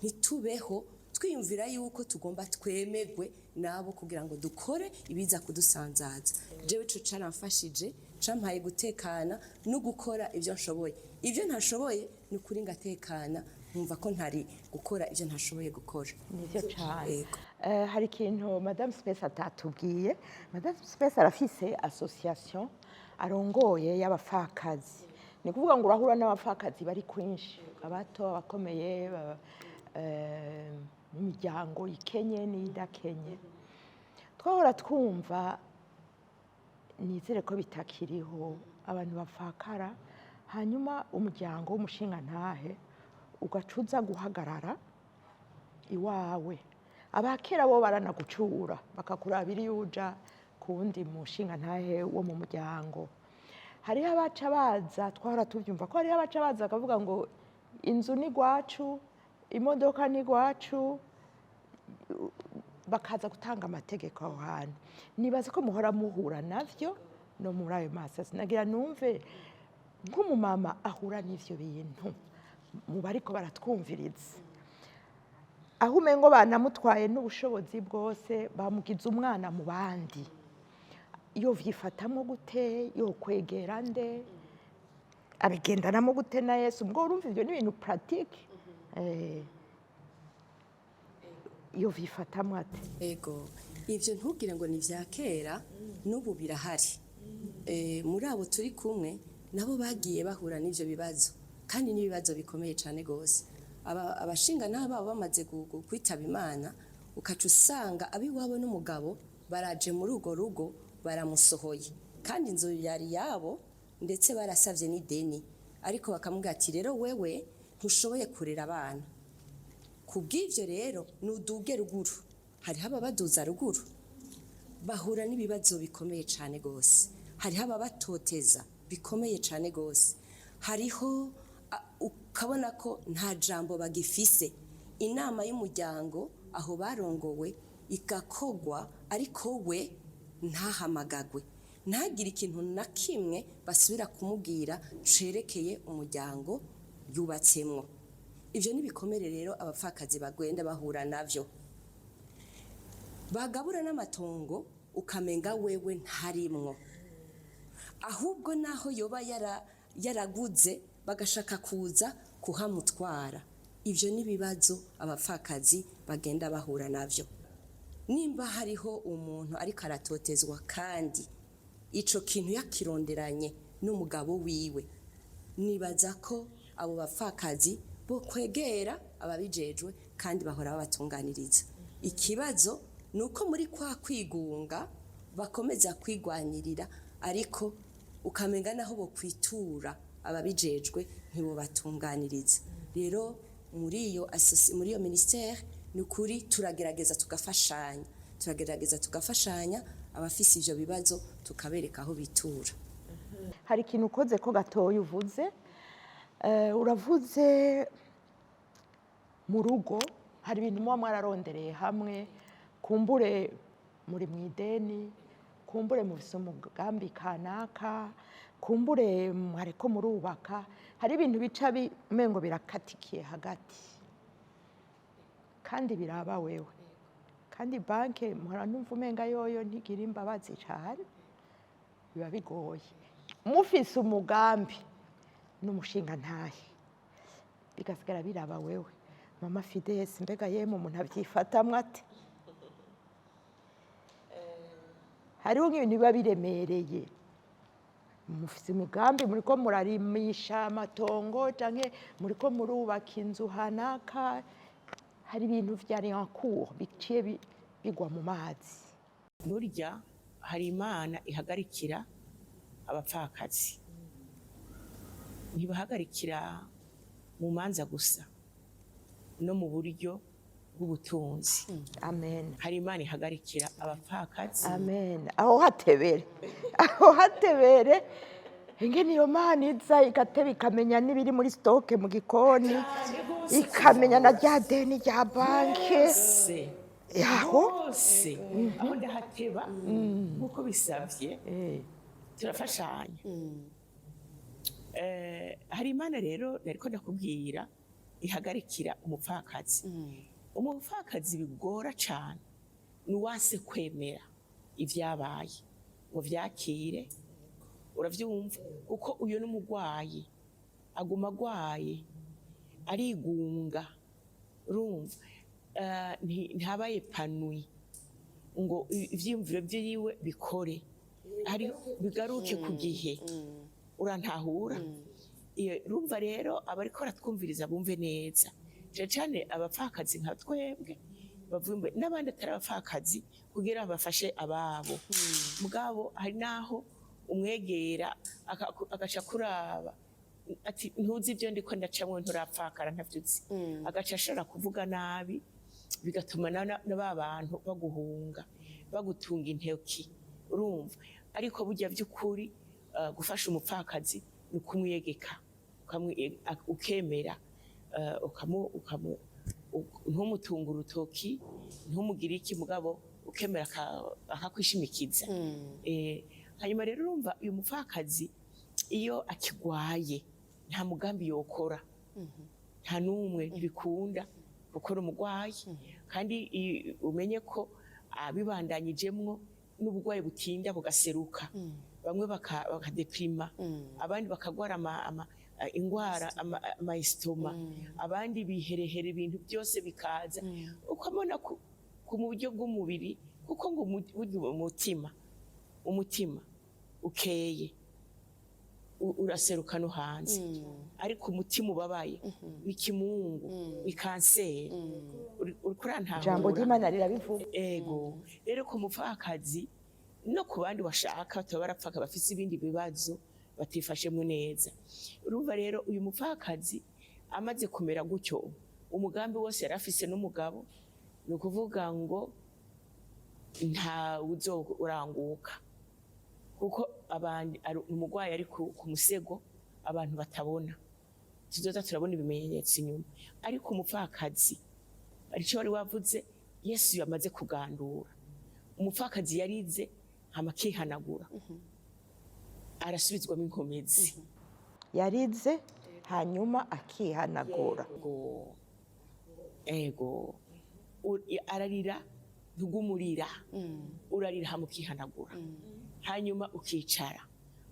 Ntitubeho twiyumvira yuko tugomba twemegwe nabo kugira ngo dukore ibiza kudusanzaza. Jewe ico caramfashije, campaye gutekana no gukora ivyo nshoboye. Ivyo ntashoboye ni ukuri ngatekana, nkumva ko ntari gukora ivyo ntashoboye gukora. Nivyo cyane. Hari ikintu Madame Space atatubwiye. Madame Space arafise association arongoye y'abapfakazi. Ni kuvuga ngo urahura n'abapfakazi bari kwinshi, abato, abakomeye, mu miryango ikenye n'idakenye. Twahora twumva, nizere ko bitakiriho, abantu bapfakara hanyuma umuryango w'umushinga ntahe ugacuza guhagarara iwawe. Abakera bo baranagucura bakakurabira iyo uja ku wundi mushinga ntahe wo mu muryango. Hariho abaca baza, twahora tuvyumva ko hariho abaca baza bakavuga ngo inzu ni gwacu, imodoka ni gwacu, bakaza gutanga amategeko aho hantu. Nibaza ko muhora muhura navyo no muri ayo masasi. Nagira numve nk'umumama ahura n'ivyo bintu mu bariko baratwumviriza, aho umengo banamutwaye n'ubushobozi bwose, bamugize umwana mu bandi. Iyo vyifatamwo gute? Yo kwegera nde? Abigendanamo gute na Yesu? Mbwo urumva ivyo ni ibintu pratique. Iyo vyifatamwo ate? Ego, ivyo ntugire ngo ni vya kera, n'ubu birahari. Muri abo turi kumwe nabo bagiye bahura n'ivyo bibazo, kandi n'ibibazo bikomeye cane gose. Abashinga n'ababo bamaze kwitaba Imana, ukaca usanga abiwabo n'umugabo baraje muri urwo rugo, baramusohoye kandi inzu yari yabo ndetse barasavye n'ideni ariko bakamubwira ati rero wewe ntushoboye kurera abana kubw'ivyo rero nuduge ruguru hariho ababaduza ruguru bahura n'ibibazo bikomeye cane gose hariho ababatoteza bikomeye cane gose hariho ukabona ko nta jambo bagifise inama y'umuryango aho barongowe igakogwa ariko we ntahamagagwe ntagire ikintu na kimwe basubira kumubwira cerekeye umuryango yubatsemwo ivyo nibikomere rero abapfakazi bagwenda bahura navyo bagabura n'amatongo ukamenga wewe ntarimwo ahubwo naho yoba yaraguze bagashaka kuza kuhamutwara ivyo nibibazo abapfakazi bagenda bahura navyo nimba hariho umuntu ariko aratotezwa kandi ico kintu yakironderanye n'umugabo wiwe nibaza ko abo bapfakazi bo kwegera ababijejwe kandi bahora babatunganiriza ikibazo nuko muri kwa kwigunga bakomeza kwigwanirira ariko ukamenga naho bo kwitura ababijejwe ntibo batunganiriza rero muri iyo ministère nukuri turagerageza tugafashanya abafise ivyo bibazo tukabereka aho bitura hari ikintu ukoze ko gatoya uvuze uravuze mu rugo hari ibintu muba mwararondereye hamwe kumbure muri mu ideni kumbure mufise umugambi kanaka kumbure mwariko murubaka hari ibintu bica bimengo birakatikiye hagati kandi biraba wewe kandi banke mpora numva umenga yoyo ntigira imbabazi cyane biba bigoye mufise umugambi n'umushinga ntahe bigasigara biraba wewe mama Fides mbega yemwe umuntu avyifatamwe ate hariho nk'ibintu biba biremereye mufise imigambi muriko murarimisha amatongo canke muriko murubaka inzu hanaka hari ibintu vya riancourt biciye bigwa mu mazi burya hari Imana ihagarikira abapfakazi ntibahagarikira mu manza gusa no mu buryo bw'ubutunzi amen hari Imana ihagarikira abapfakazi amen aho hatebere ingene iyo Mana iza igateba ikamenya n'ibiri muri stoke mu gikoni ikamenya na rya deni rya banke hose aho ndahateba nk'uko bisabye turafashanya hari Imana rero nariko ndakubwira ihagarikira umupfakazi umupfakazi bigora cane nuwase kwemera ivyabaye ngo vyakire uravyumva uko uyo n'umugwayi aguma agwaye arigunga urumva ntabaye panui ngo ivyiyumviro vyiwe bikore hari bigaruke ku gihe urantahura iyo rumva rero abariko baratwumviriza bumve neza cyane abapfakazi nka twebwe bavumbe n'abandi atari abapfakazi kugira bafashe ababo mugabo hari naho umwegera agaca kuraba ati ntuzi ibyo ndiko ndacamwe nturapfakara ntavyuzi agaca ashobora kuvuga nabi bigatuma n'abantu baguhunga bagutunga intoki urumva ariko burya vy'ukuri gufasha umupfakazi ni kumwegeka ukemera ntumutunga urutoki ntumugire iki mugabo ukemera akakwishimikiza hanyuma rero urumva uyu mupfakazi iyo akigwaye nta mugambi yokora nta n'umwe ntibikunda gukora umugwayi kandi umenye ko bibandanyijemwo n'ubugwayi butinda bugaseruka bamwe bakadeprima abandi bakagwara ingwara amaestoma abandi biherehere ibintu byose bikaza ukamona ku buryo bw'umubiri kuko ngo umutima ukeye uraseruka no hanze ariko umutima ubabaye n'ikimungu ni kanseri uri kurantahura jambo ry'Imana rirabivuga ego rero ku mupfakazi no ku bandi washaka bataba barapfaka bafite ibindi bibazo batifashemo neza. Urumva rero uyu mupfakazi amaze kumera gutyo, umugambi wose yari afise n'umugabo, ni ukuvuga ngo nta uzoranguka, kuko umurwayi ari ku musego abantu batabona, tuzoza turabona ibimenyetso inyuma. Ariko umupfakazi arico wari wavuze, Yesu yamaze kugandura. Umupfakazi yarize hama akihanagura, arasubizwamo inkomezi. yarize hanyuma akihanagura. Ego ararira ntugumurira, urarira hama ukihanagura, hanyuma ukicara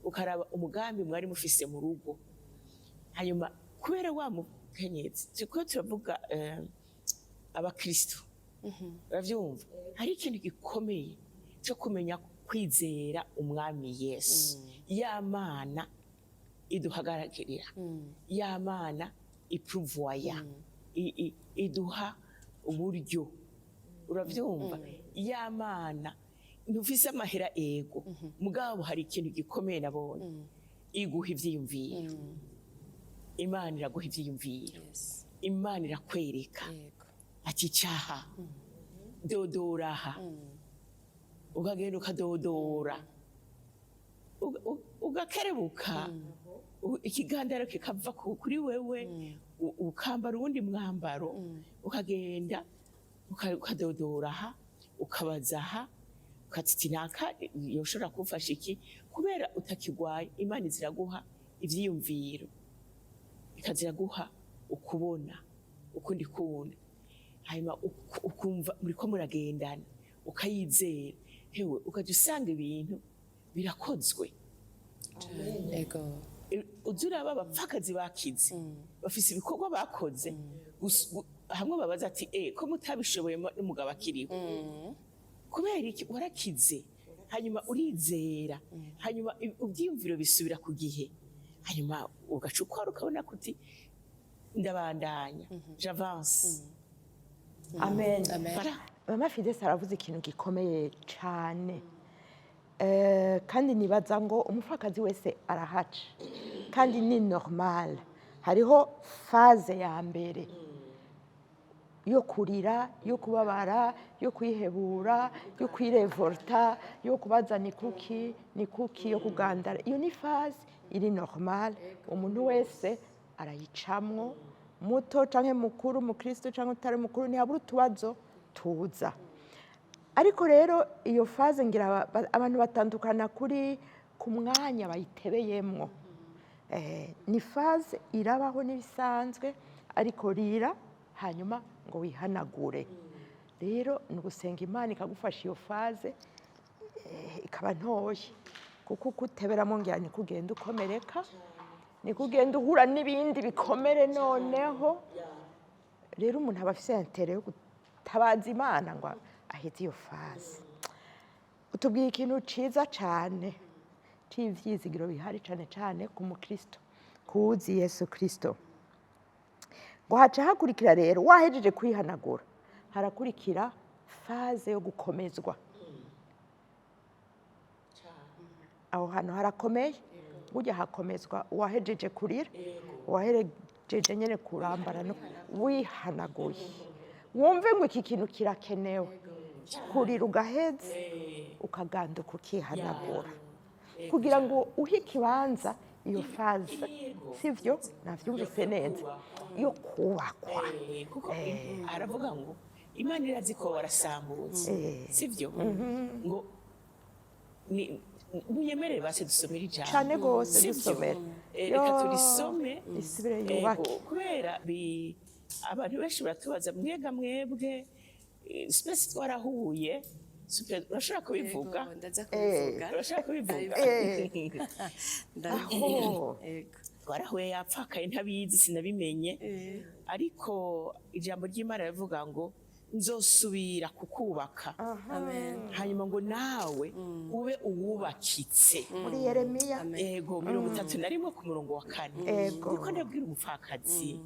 ukaraba umugambi mwari mufise mu rugo. Hanyuma kubera wa mukenyezi, turiko turavuga abakristo, uravyumva, hari ikintu gikomeye cyo kumenya kwizera umwami Yesu. Yamana iduhagararira, yamana ipruvoya, iduha uburyo, uravyumva. Yamana ntufise amahera ego, mugabo hari ikintu gikomeye nabonye, iguha ivyiyumviro. Imana iraguha ivyiyumviro, Imana irakwereka ati caha dodoraha, ukagenda ukadodora, ugakerebuka, ikigandaro kikava kuri wewe, ukambara uwundi mwambaro, ukagenda ukadodoraha, ukabazaha, ukati naka yoshobora kufasha iki, kubera utakigwaye. Imana ziraguha ivyiyumviro, ikaziraguha ukubona ukundi kuna, hanyuma ukumva muriko muragendana, ukayizera, hewe ukaja usanga ibintu birakozwe. Ego. Uzuraba abapfakazi bakize, bafise ibikorwa bakoze, hamwe babaza ati ko mutabishoboye n'umugabo akiriho, kubera iki? Warakize, hanyuma urizera, hanyuma ivyiyumviro bisubira ku gihe, hanyuma ugaca ukora ukabona kuti ndabandanya, j'avance. Amen. Amen. Mama Fides aravuze ikintu gikomeye cyane, kandi nibaza ngo umupfakazi wese arahaca, kandi ni normal. Hariho faze ya mbere yo kurira, yo kubabara, yo kwihebura, yo kwirevolta, yo kubaza ni kuki, yo kugandara. Iyo ni faze iri normal, umuntu wese arayicamwo, muto canke mukuru, mukristo canke utari mukuru, ntihabura utubazo tuza. Ariko rero iyo faze ngira abantu batandukana ku mwanya bayitebeyemwo. Ni faze irabaho n'ibisanzwe, ariko rira hanyuma ngo wihanagure. Rero ni ugusenga Imana ikagufasha iyo faze ikaba ntoya, kuko uko uteberamo ngira ni kugenda ukomereka, ni kugenda uhura n'ibindi bikomere. Noneho rero umuntu aba afise intere yo gutabaza Imana ngo aheze iyo faze. Utubwiye ikintu ciza cane c'ivyizigiro bihari cane cane ku mukristo, kuzi Yesu Kristo. Ngo haca hakurikira rero, wahejeje kwihanagura, harakurikira faze yo gukomezwa. Aho hantu harakomeye, burya hakomezwa uwahejeje kurira, uwahejeje nyene kurambara, no wihanaguye, wumve ngo iki kintu kirakenewe, kurira ugaheze, ukaganduka ukihanagura, kugira ngo uhe ikibanza iyo faze, sivyo? Navyumvise neza, yo kubakwa. Kuko aravuga ngo Imana irazi ko warasambutse, sivyo? Ngo munyemerere base dusomera ijambo Cane gose dusomera. Reka turisome Risubire yubake. Kubera abantu benshi baratubaza, mwega mwebwe spesi twarahuye, urashobora kubivuga? Ndaza kubivuga. Urashobora kubivuga? Ndaho. Twarahuye yapfakaye ntabizi, sinabimenye, ariko ijambo ry'Imana rivuga ngo nzosubira kukubaka. Amen. Hanyuma ngo nawe ube uwubakitse. Muri Yeremiya. Ego 31 ku murongo wa 4. Niko ndabwira umupfakazi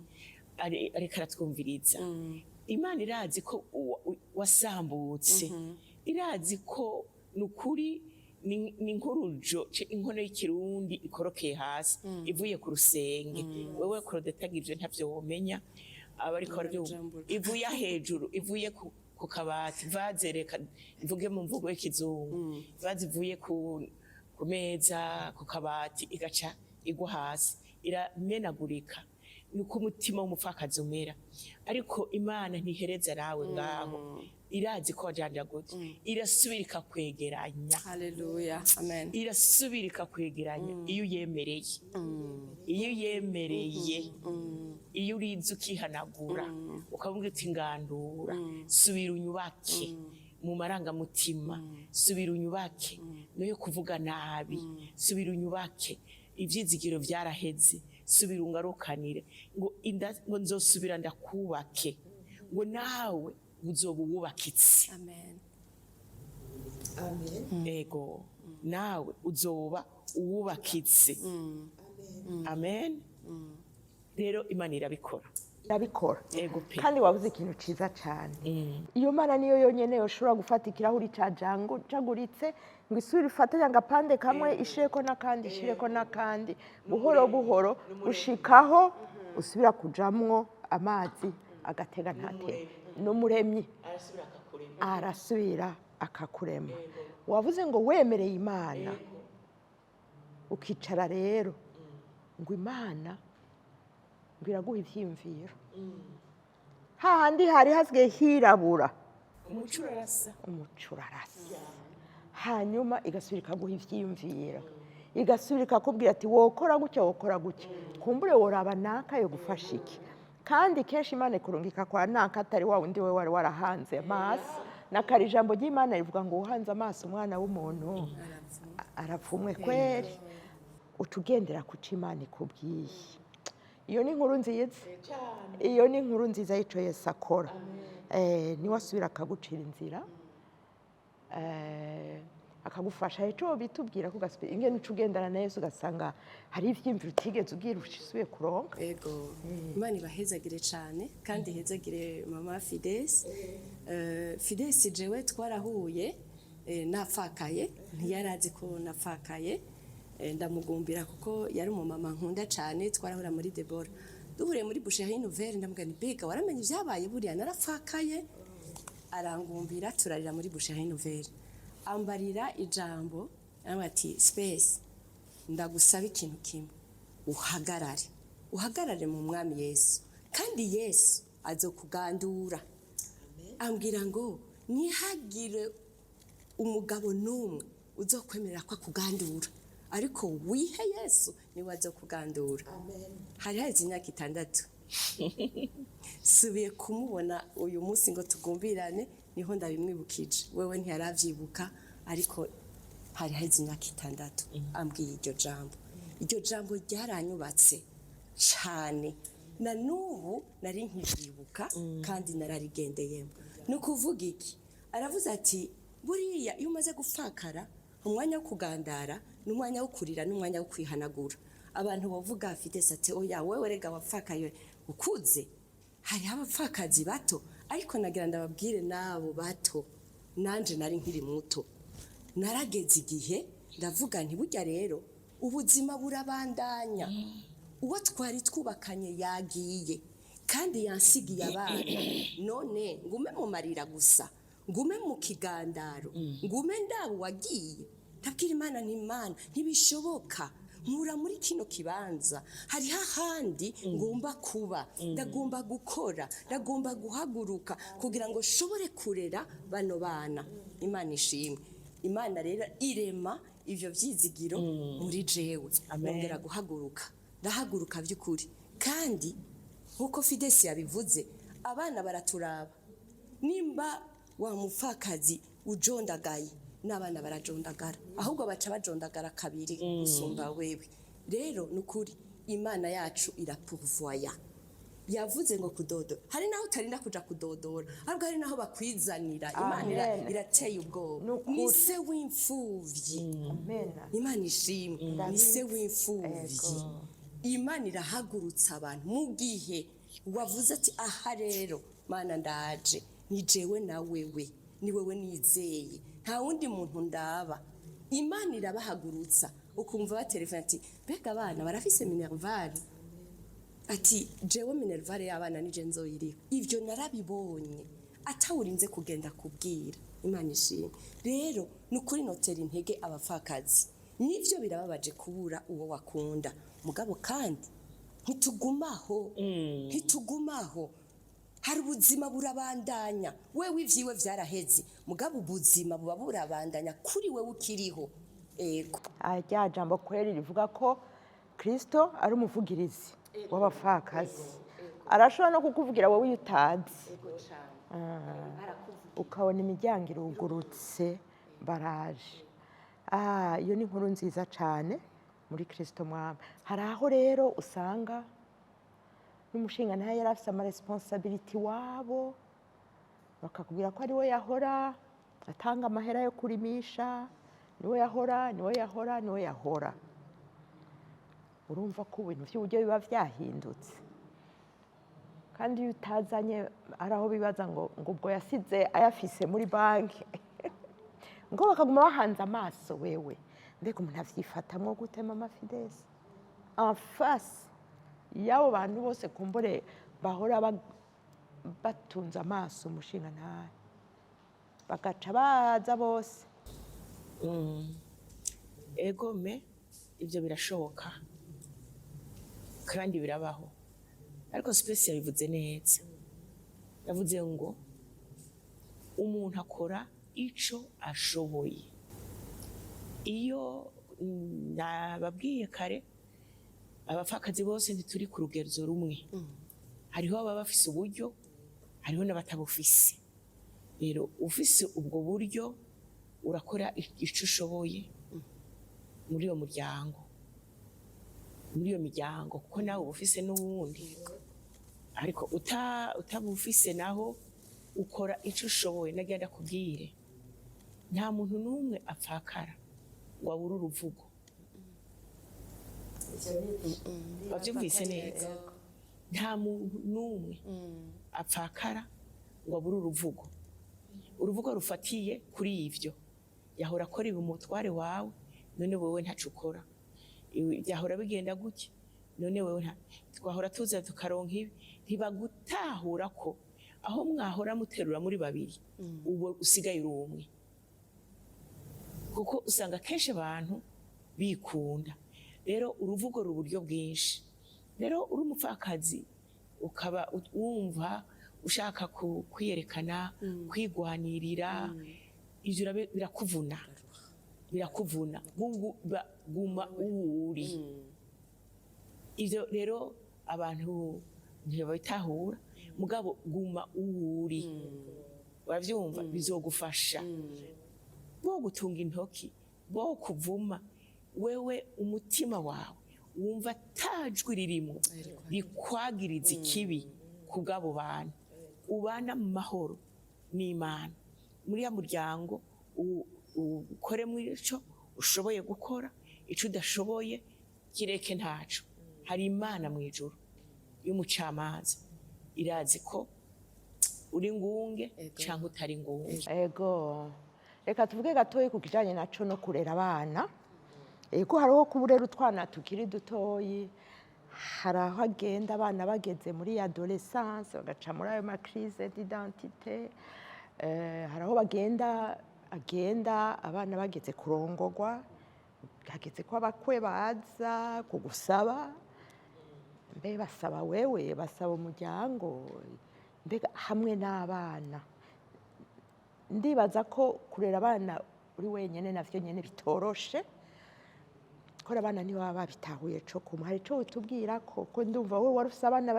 areka aratwumviriza. Imana irazi ko wasambutse, irazi ko nukuri ni inkurujo inkono y'ikirundi ikorokeye hasi ivuye ku rusenge wewe Claudette ivyo ntavyo womenya abariko baravyumva ivuye hejuru ivuye ku kabati vaze reka ivuge mu mvugo y'ikizungu vaze ivuye ku meza ku kabati igaca igwa hasi iramenagurika nuko umutima w'umupfakazi umera ariko Imana ntihereza nawe ngaho irazi ko wajanjagutse irasubira ikakwegeranya. Haleluya, amen. Irasubira ikakwegeranya iyo uyemereye iyo urize ukihanagura ukavuga uti ngandura subira unyubake mu marangamutima subira unyubake no kuvuga nabi subira unyubake ivyizigiro vyaraheze subira ungarukanire ngo nzosubira ndakubake ngo nawe uzoba uwubakitse. Amen. Ego nawe uzoba uwubakitse. Amen. Rero Imana irabikora. Ego pe. Kandi wabuze ikintu ciza cyane. Iyo Mana niyo yonyene yoshobora gufata ikirahuri caguritse ngo isubire ifatanya agapande kamwe ishireko n'akandi buhoro buhoro ushikaho usubira kujamwo amazi agatega ntatega n'umuremyi arasubira akakurema. Wavuze ngo wemereye Imana ukicara rero ngo Imana ngo iraguha ivyiyumviro hahandi hari hasigaye hirabura umuco urarasa hanyuma igasubira ikaguha ivyiyumviro igasubira ikakubwira ati wokora gutya kumbure woraba naka yo gufasha iki. Kandi kenshi Imana ikurungika kwa naka atari wa wundi we wari warahanze amaso nakari ijambo ry'Imana rivuga ngo uhanze amaso umwana w'umuntu arapfumwe kweri utugendera kuca Imana ikubwiye. Iyo ni inkuru nziza y'ico Yesu akora. Niwe asubira akagucira inzira akagufasha ico bitubwira ko gasubira ingene uca ugendana na Yesu ugasanga hari ivyimviro utigeze ubwira usubiye kuronka. Ego Imana ibahezagire cane kandi hezagire mama Fides. Fides jewe twarahuye nafakaye ntiyarazi ko nafakaye ndamugumbira kuko yari umumama nkunda cane twarahura muri Debora duhuriye muri Boucherie Nouvelle ndamugana bega waramenye ivyabaye buriya narafakaye arangumbira turarira muri Boucherie Nouvelle ambarira ijambo ati space ndagusaba ikintu kimwe uhagarare mu mwami Yesu kandi Yesu azokugandura. Ambwira ngo nihagire umugabo numwe uzokwemerera ko akugandura ariko wihe Yesu niwe azokugandura. Hari haheze imyaka 6 subiye kumubona uyu munsi ngo tugumbirane niho ndabimwibukije wewe ntiyaravyibuka ariko hari haheze imyaka 6 ambwiye iryo jambo ryaranyubatse cyane na nubu nari nkivyibuka kandi nararigendeyemo. Nukuvuga iki aravuze ati buriya iyo umaze gufakara umwanya wo kugandara n'umwanya wo kurira n'umwanya wo kwihanagura. Abantu bavuga afite sate oya wewe rega wapfakaye ukuze hari abapfakazi bato ariko nagira ndababwire nabo bato nanje nari nkiri muto narageze igihe ndavuga nti burya rero ubuzima burabandanya uwo twari twubakanye yagiye kandi yansigiye abana none ngume mu marira gusa ngume mu kigandaro ngume ndabo wagiye tabwira Imana n'Imana ntibishoboka nkura muri kino kibanza hari hahandi ngomba kuba ndagomba gukora ndagomba guhaguruka kugira ngo shobore kurera bano bana. Imana ishimwe. Imana rero irema ivyo vyizigiro muri jewe nongera ndahaguruka vy'ukuri kandi nkuko Fides yabivuze abana baraturaba nimba wa mupfakazi ujondagaye n'abana barajondagara ahubwo baca bajondagara kabiri gusumba wewe. Rero nukuri Imana yacu irapurvoya yavuze ngo kudodo hari naho utarinda kuja kudodora ahubwo hari naho bakwizanira. Imana irateye ubwoba ni se w'imfuvyi. Imana ishimwe ni se w'imfuvyi. Imana irahagurutsa abantu mu gihe wavuze ati aha rero Mana ndaje ni jewe na wewe ni wewe nizeye nta wundi muntu ndaba imana irabahagurutsa ukumva baterefona ati mbega abana barafise minervare ati jewe minervare y'abana nije nzoyiriho ivyo narabibonye atawurinze kugenda kubwira imana ishimwe rero nukuri notera intege abapfakazi nivyo birababaje kubura uwo wakunda mugabo kandi ntitugumaho hari ubuzima burabandanya wewe ivyiwe vyaraheze mugabo ubuzima buba burabandanya kuri wewe ukiriho ego rya jambo kweri rivuga ko Kristo ari umuvugirizi w'abapfakazi arashobora no kukuvugira wowe iyo utazi ukabona imiryango irugurutse baraje iyo ni inkuru nziza cyane muri Kristo mwami hari aho rero usanga n'umushinga nawe yari afite amaresponsabiliti wabo bakakubwira ko ari we yahora atanga amahera yo kurimisha niwe yahora urumva ko ibintu by'uburyo biba byahindutse kandi iyo utazanye ari aho bibaza ngo ubwo yasize ayafise muri banki ngo bakaguma bahanze amaso wewe mbega umuntu avyifatamwo gute mama Fidesi en face y'abo bantu bose kumbure bahora batunze amaso umushinga ntawe bagaca baza bose egome ibyo birashoboka kandi birabaho ariko Space yabivuze neza yavuze ngo umuntu akora ico ashoboye iyo nababwiye kare abapfakazi bose ntituri ku rugezo rumwe hariho ababa bafise uburyo hariho n'abatabufise rero ufise ubwo buryo urakora ico ushoboye muri iyo miryango kuko nawe ubufise n'uwundi ariko utabufise naho ukora ico ushoboye nagenda kubwire nta muntu n'umwe apfakara ngo abure uruvugo bavyumvise neza nta muntu n'umwe apfakara ngo abure uruvugo rufatiye kuri ivyo yahora akora ibi umutware wawe none wewe ntaco ukora byahora bigenda gutya none wewe twahora tuza tukaronka ibi ntibagutahura ko aho mwahora muterura muri babiri ubu usigaye uri umwe kuko usanga kenshi abantu bikunda rero uruvugo ruburyo bwinshi rero uri umupfakazi ukaba wumva ushaka kwiyerekana kwigwanirira ivyo birakuvuna guma uwuri ivyo rero abantu ntibabitahura mugabo guma uwuri uravyumva bizogufasha bo gutunga intoki bo kuvuma wewe umutima wawe wumva tajwi ririmo rikwagiriza ikibi kubw'abo bantu ubana mu mahoro n'Imana muri ya muryango ukore muri ico ushoboye gukora ico udashoboye kireke ntaco hari Imana mu ijuru y'umucamanza irazi ko uri ngunge canke utari ngunge ego reka tuvuge gatoyi ku kijanye naco no kurera abana ego hariho kuburera utwana tukiri dutoyi hari aho agenda abana bageze muri adolescence bagaca muri ayo makrise d'identité hari aho bagenda abana bageze kurongorwa hageze ko abakwe baza kugusaba mbe basaba wewe basaba umuryango mbega hamwe n'abana ndibaza ko kurera abana uri wenyene navyo nyene bitoroshe ko abana nibo baba babitahuye co kumwe hari ico utubwira ko ndumva wowe wari ufise abana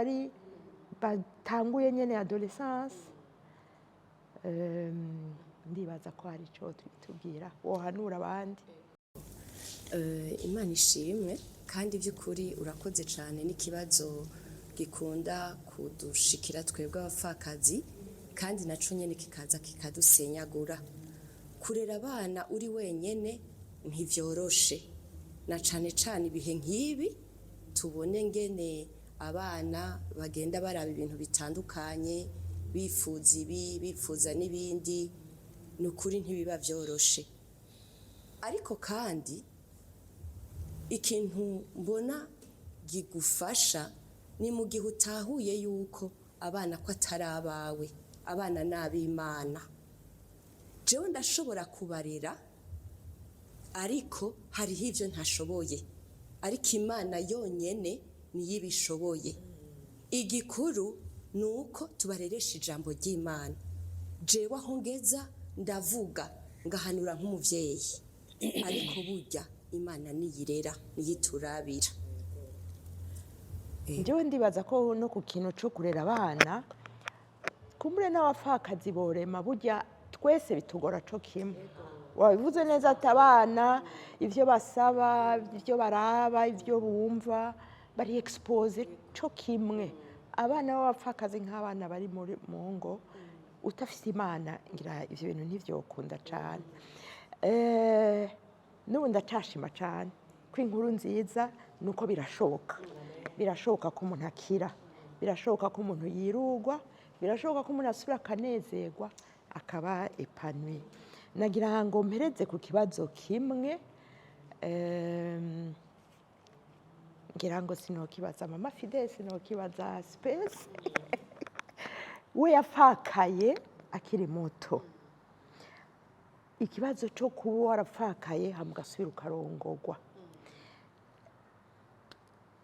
batanguye nyene adolescence ndibaza ko hari ico tubwira wohanura abandi Imana ishimwe kandi by'ukuri urakoze cyane n'ikibazo gikunda kudushikira twebwe abapfakazi kandi naco nyene kikaza kikadusenyagura kurera abana uri wenyene ntivyoroshe na cane ibihe nk'ibi tubone ngene abana bagenda baraba ibintu bitandukanye bifuza n'ibindi nukuri ntibiba vyoroshe ariko kandi ikintu mbona gigufasha ni mu gihe utahuye yuko abana ko atari abawe, abana ni ab'Imana. Jewe ndashobora kubarera ariko hariho ivyo ntashoboye, ariko Imana yonyene niyo ibishoboye. Igikuru ni uko tubareresha ijambo ry'Imana. Jewe aho ngeza ndavuga ngahanura nk'umuvyeyi, ariko burya Imana niyirera niyiturabira. njyewe ndibaza ko no ku kintu cyo kurera abana kumbure n'abapfakazi borema burya twese bitugora co kimwe. Wabivuze neza ati abana ivyo basaba, ivyo baraba, ivyo bumva bari expose co kimwe. Abana b'abapfakazi nk'abana bari mu ngo utafise Imana ngira ivyo bintu ntivyokunda cane. N'ubu ndacashima cane ko inkuru nziza nuko birashoboka ko umuntu akira, birashoboka ko umuntu yirugwa, birashoboka ko umuntu asubira akanezerwa akaba epanui. Nagira ngo mpereze ku kibazo kimwe, ngira ngo sinokibaza mama Fidele, sinokibaza Space. We yapfakaye akiri muto, ikibazo cyo kuba warapfakaye hama ugasubira ukarongorwa,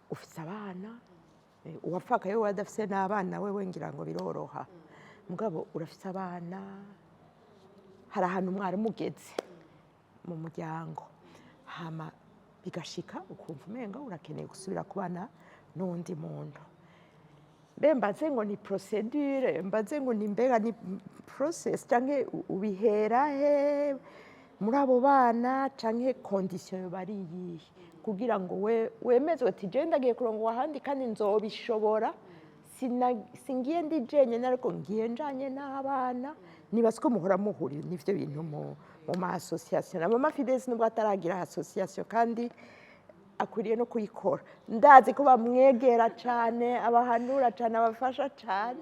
ufite abana, uwapfakaye we adafise n'abana wewe ngira ngo biroroha, mugabo urafise abana, hari ahantu mwari mugeze mu muryango, hama bigashika ukumva umenga urakeneye gusubira kubana n'undi muntu. Mbaze ngo ni procedure, mbaze ngo ni mbega ni process canke ubihera he muri abo bana canke condition bari yihe kugira ngo wemezwe ati je ndagiye kurongwa ahandi kandi nzobishobora, singiye ndi jenyene ariko ngiye njanye n'abana. Nibaza ko muhora muhuri n'ivyo bintu mu ma association. Na mama Fidele nubwo ataragira association kandi akwiriye no kuyikora. Ndazi ko bamwegera cane, abahanura cane, abafasha cane.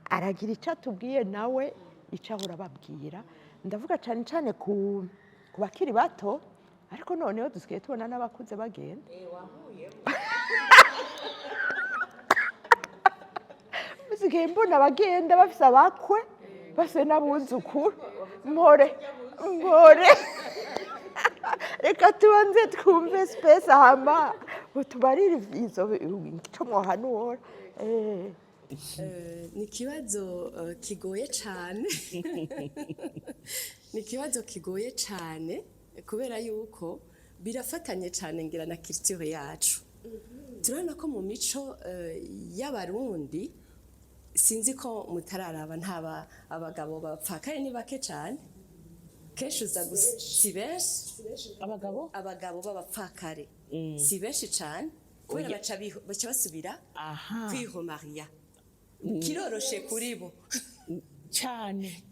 Aragira ico atubwiye nawe ico ahora babwira. Ndavuga cane cane ku bakiri bato, ariko noneho dusigaye tubona n'abakuze bagenda. Dusigaye mbona bagenda bafise abakwe, bafise n'abuzukuru. Mpore reka tubanze twumve Space hama utubarire izo ico mwohanura. Ni ikibazo kigoye cyane, ni ikibazo kigoye cyane kubera yuko birafatanye cyane ngira na culture yacu. Turabona ko mu mico y'abarundi, sinzi ko mutararaba ntaba abagabo bapfakaye ni bake cyane, kenshi uza si benshi abagabo b'abapfakare si benshi cyane, kubera baca basubira kwihomariya. Kiroroshe kuri bo cyane,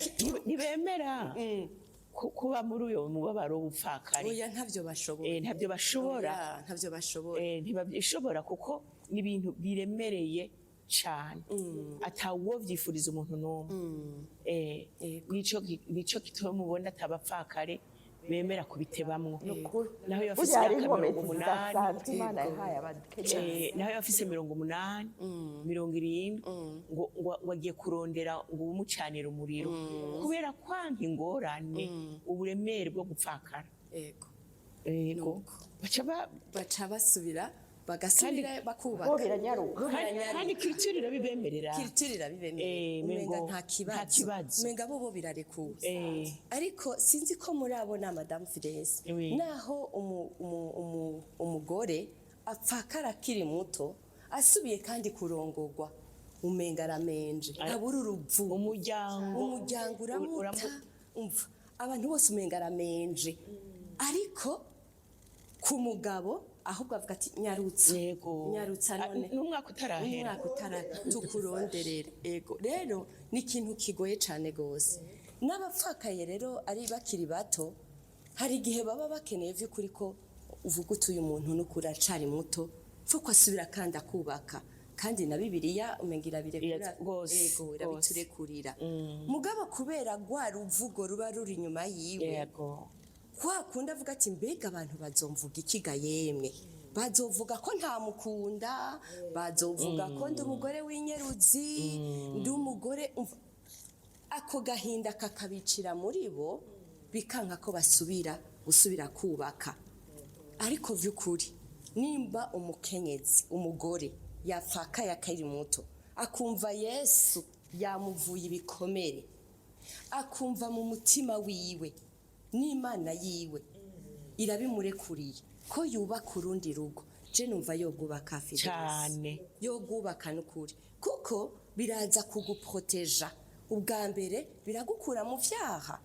ntibemera kuba muri uyo mubabaro w'ubupfakare. Oya, ntavyo bashobora, ntavyo bashobora, ntibashobora kuko ni ibintu biremereye cyane, atawo vyifuriza umuntu n'umwe. Nico gituma mubona atabapfakare bemera kubitebamwo. Naho yafise 180, naho yafise 180, 70 ngo wagiye kurondera ngo umucanira umuriro kubera kwanka ingorane, uburemere bwo gupfakara. Ego baca basubira bagasubira bakubaka, kandi culture irabibemerera, umenga nta kibazo, umenga bo birarekuwe. Ariko sinzi ko murabona Madame Fidele, naho umugore apfakara akiri muto asubiye kandi kurongorwa, umenga aramenje, abura uruvu, umuryango uramuta, umva abantu bose umenga aramenje. Ariko ku mugabo ahubwo avuga ati nyarutsa none n'umwaka utarahera tukuronderera. Ego rero ni ikintu kigoye cyane gose. N'abapfakaye rero ari bakiri bato, hari igihe baba bakeneye vy'ukuri ko uvuga uti uyu muntu n'ukuri acari muto fo kwasubira kandi akubaka, kandi na Bibiliya umengira birekura ego irabiturekurira. Mugabo kubera gwa ruvugo ruba ruri inyuma yiwe, kwa kundi avuga ati mbega abantu bazomvuga ikiga yemwe bazovuga ko ntamukunda bazovuga ko ndi umugore w'inyeruzi ndi umugore ako gahinda kakabicira muri bo bikanka ko gusubira kubaka ariko vy'ukuri nimba umukenyezi umugore yapfakaye akiri muto akumva Yesu yamuvuye ibikomere akumva mu mutima wiwe n'Imana yiwe irabimurekuriye ko yubaka urundi rugo je numva yogubaka cyane yogubaka n'ukuri kuko biraza kuguproteja ubwa mbere biragukura mu vyaha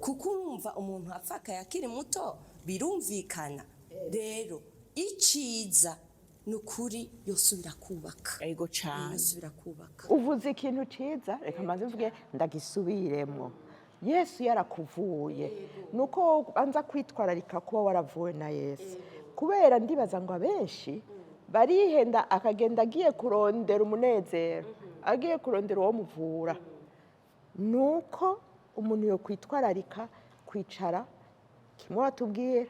kuko urumva umuntu apfakaye akiri muto birumvikana rero iciza nukuri yosubira kubaka ego cyane yosubira kubaka uvuze ikintu ciza reka manze mvuge ndagisubiremo Yesu yarakuvuye nuko anza kwitwararika kuba waravuwe na Yesu kubera ndibaza ngo abenshi barihenda akagenda agiye kurondera umunezero agiye kurondera uwo muvura nuko umuntu yo kwitwararika kwicara kimwe watubwira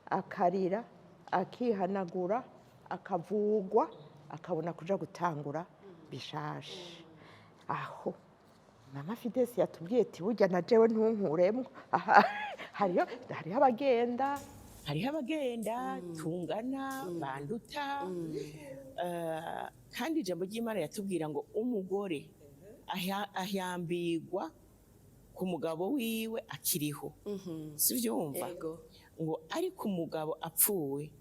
akarira akihanagura akavugwa akabona kuja gutangura bishashe aho mama Fidesi yatubwiye ati burya na jewe ntunkuremwo hariho abagenda tungana banduta kandi ijambo ry'Imana yatubwira ngo umugore ahyambirwa ku mugabo wiwe akiriho sivyumva ngo ariko umugabo apfuwe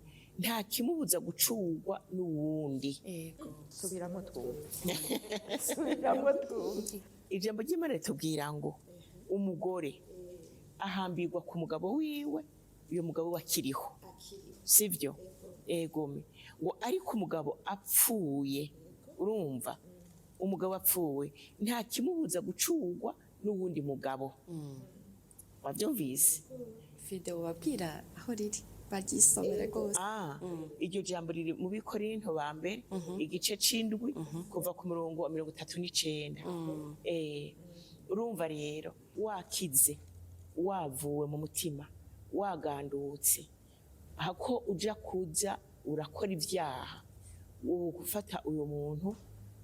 nta kimubuza gucurwa n'uwundi subiramo twumve ijambo ry'Imana ritubwira ngo umugore ahambirwa ku mugabo wiwe uyo mugabo wakiriho sivyo egome ngo ariko umugabo apfuye urumva umugabo apfuwe nta kimubuza gucurwa n'uwundi mugabo wavyumvise video wabwira aho riri bagisomere rwose iryo jambo riri mu Bikorinto ba mbere igice c'indwi kuva ku murongo wa 39 urumva rero wakize wavuwe mu mutima wagandutse hako uja kuja urakora ivyaha wo gufata uyo muntu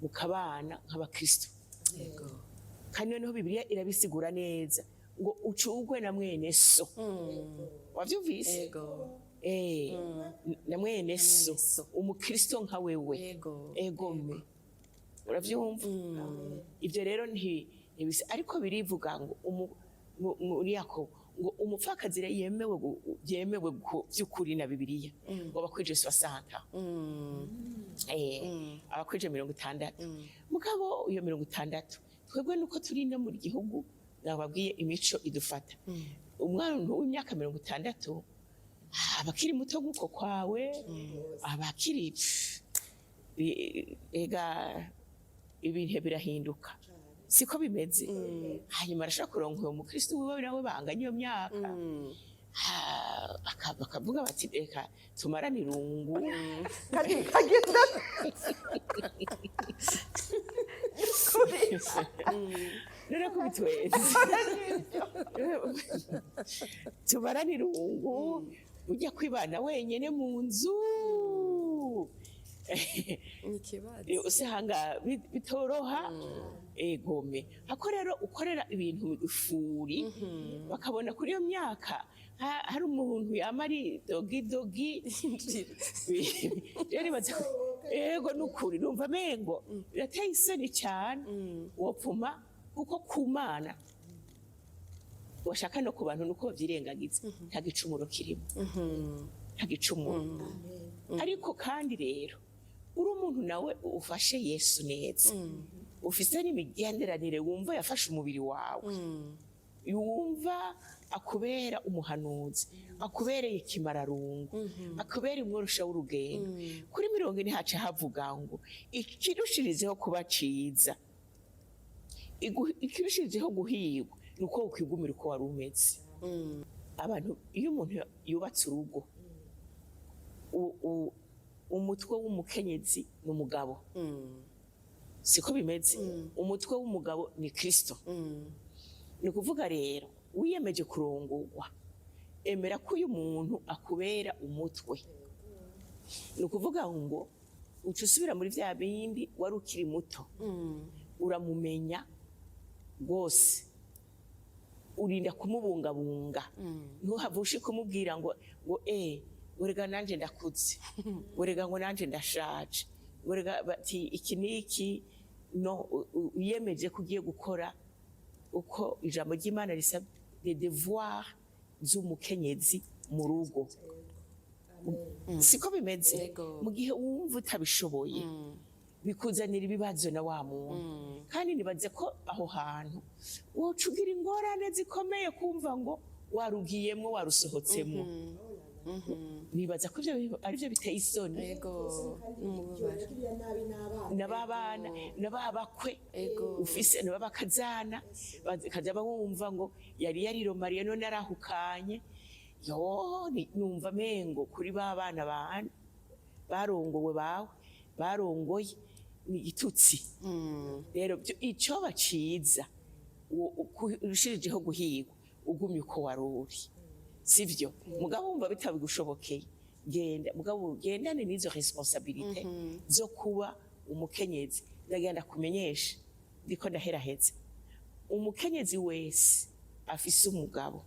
mukabana nk'abakristo kandi noneho Bibiliya irabisigura neza ngo ucugwe na mwene so wavyumvise na mwene so umukristo nka wewe egome uravyumva ivyo rero ntibise ariko birivuga ngo muri Yakobo ngo umupfakazi yemewe by'ukuri na Bibiliya ngo bakwije 60 abakwije 60 mugabo uyo 60 twebwe nuko turi no muri gihugu nababwiye imico idufata umwana w'imyaka 60 abakiri muto guko kwawe abakiri ega ibintu birahinduka siko bimeze hanyuma arashaka kuronka uwo mukristo wiwe nawe banganye iyo myaka bakavuga bati reka tumarane irungu kagenda rero kubitweze tumarane irungu ujya kwibana wenyene mu nzu usanga bitoroha egome hako rero ukorera ibintu ufuri bakabona kuri iyo myaka hari umuntu yamari dogi rero baza ego nukuri numva mengo birateye isoni cyane wopfuma kuko kumana washaka no ku bantu nuko bavyirengagiza nta gicumuro kirimo nta gicumuro ariko kandi rero uri umuntu nawe ufashe Yesu neza ufise n'imigenderanire wumva yafashe umubiri wawe yumva akubera umuhanuzi akubereye ikimararungu akubera umworosha w'urugendo kuri 40 haca havuga ngo ikirushirizeho kuba ciza ikirushirizeho guhigwa nuko ukwigumira uko wari umeze abantu iyo umuntu yubatse urugo umutwe w'umukenyezi n'umugabo siko bimeze umutwe w'umugabo ni Kristo ni kuvuga rero wiyemeje kurongorwa emera ko uyu muntu akubera umutwe. Ni ukuvuga ngo uca usubira muri vya bindi wari ukiri muto, uramumenya rwose, urinda kumubungabunga, ntuhavushe kumubwira ngo urega nanje ndakuze, urega ngo nanje ndashaje, urega bati iki niki, no, uyemeje ko ugiye gukora uko ijambo ry'Imana risaba, les devoirs z'umukenyezi mu rugo. Siko bimeze. Mu gihe wumva utabishoboye bikuzanira ibibazo na wa muntu, kandi nibaze ko aho hantu woca ugira ingorane zikomeye kumva ngo warugiyemwo warusohotsemo. Nibaza ko ivyo arivyo biteye isoni. N'ababana n'ababakwe ufise n'abakazana bakaja bumva ngo yari yariromariye none arahukanye. Yo, numva mengo kuri babana bane barongowe bawe barongoye ni igitutsi. Rero ico baciza urushirijeho guhigwa ugumye uko waruri, sivyo? Mugabo wumva bitabigushobokeye, genda mugabo gendane n'izo responsabilité zo kuba umukenyezi. Ndagenda kumenyesha ndiko ndaheraheza, umukenyezi wese afise umugabo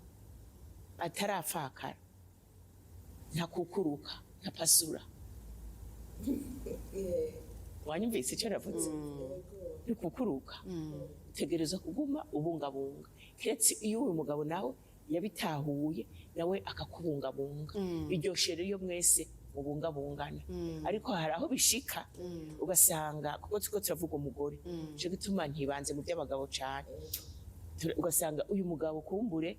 atarafakara ntakukuruka ntapasura. Wanyumvise icyo navuze? Ntakukuruka, utegereza kuguma ubungabunga, keretse iyo uyu mugabo nawe yabitahuye nawe akakubungabunga. Biryoshe rero iyo mwese mubungabungana. Ariko hari aho bishika ugasanga, kuko turiko turavuga umugore, ico gituma ntibanze mu by'abagabo cane, ugasanga uyu mugabo kumbure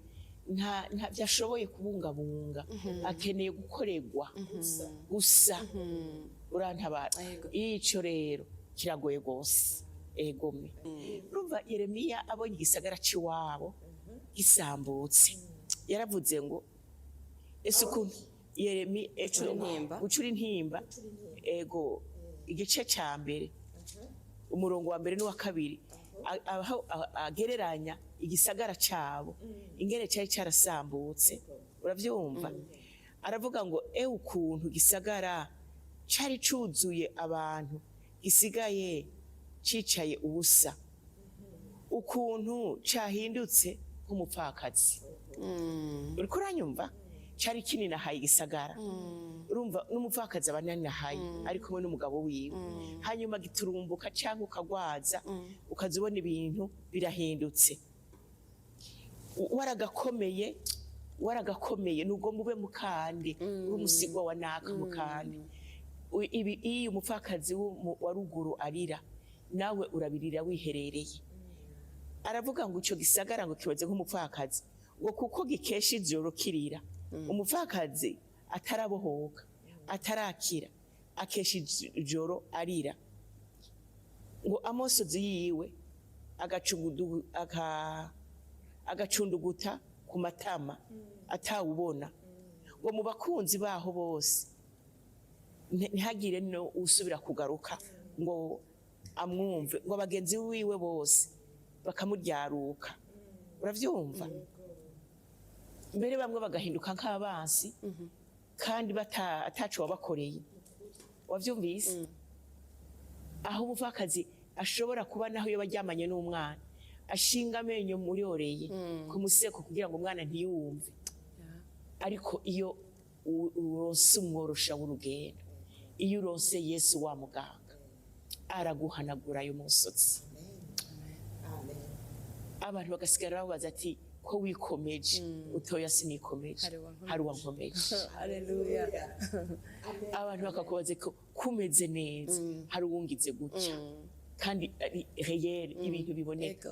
nta byashoboye kubungabunga, akeneye gukorerwa gusa. Urantabara. Ico rero kiragoye gose. Egome. Urumva Yeremiya abonye igisagara c'iwabo gisambutse, yaravuze ngo ese ukuntu Yeremiya gucura intimba, ego igice ca mbere umurongo wa mbere n'uwa kabiri, aho agereranya igisagara cabo ingene cari carasambutse. Uravyumva? Aravuga ngo ukuntu gisagara cari cuzuye abantu, gisigaye cicaye ubusa, ukuntu cahindutse nk'umupfakazi. Uriko uranyumva? Cari kininahaye igisagara. Urumva n'umupfakazi aba aninahaye ari kumwe n'umugabo wiwe, hanyuma giturumbuka canke ukagwaza, ukaza ubona ibintu birahindutse. Waragakomeye nugomba ube mukande, uri umusigwa wa naka mukande. Iyo umupfakazi wa ruguru arira, nawe urabirira wiherereye. Aravuga ngo ico gisagara ngo kibaze nk'umupfakazi, ngo kuko gikesha ijoro kirira. Umupfakazi atarabohoka, atarakira, akesha ijoro arira, ngo amosozi yiwe agacunduguta ku matama atawubona, ngo mu bakunzi baho bose ntihagire no usubira kugaruka ngo amwumve, ngo abagenzi wiwe bose bakamuryaruka. Uravyumva? Mbere bamwe bagahinduka nk'abansi kandi ataco wabakoreye. Wavyumvise? Aho umupfakazi ashobora kuba naho iyo baryamanye n'umwana ashinga amenyo murioreye ku museko kugira ngo umwana ntiyumve. Ariko iyo uronse umworosha w'urugendo, iyo uronse Yesu wa muganga, araguhanagura ayo musotsi. Abantu bagasigara babaza ati ko wikomeje, utoya sinikomeje, hari uwankomeje. Haleluya. Abantu bakakubaza ko kumeze neza, hari uwungize gutya, kandi ari réel, ibintu biboneka.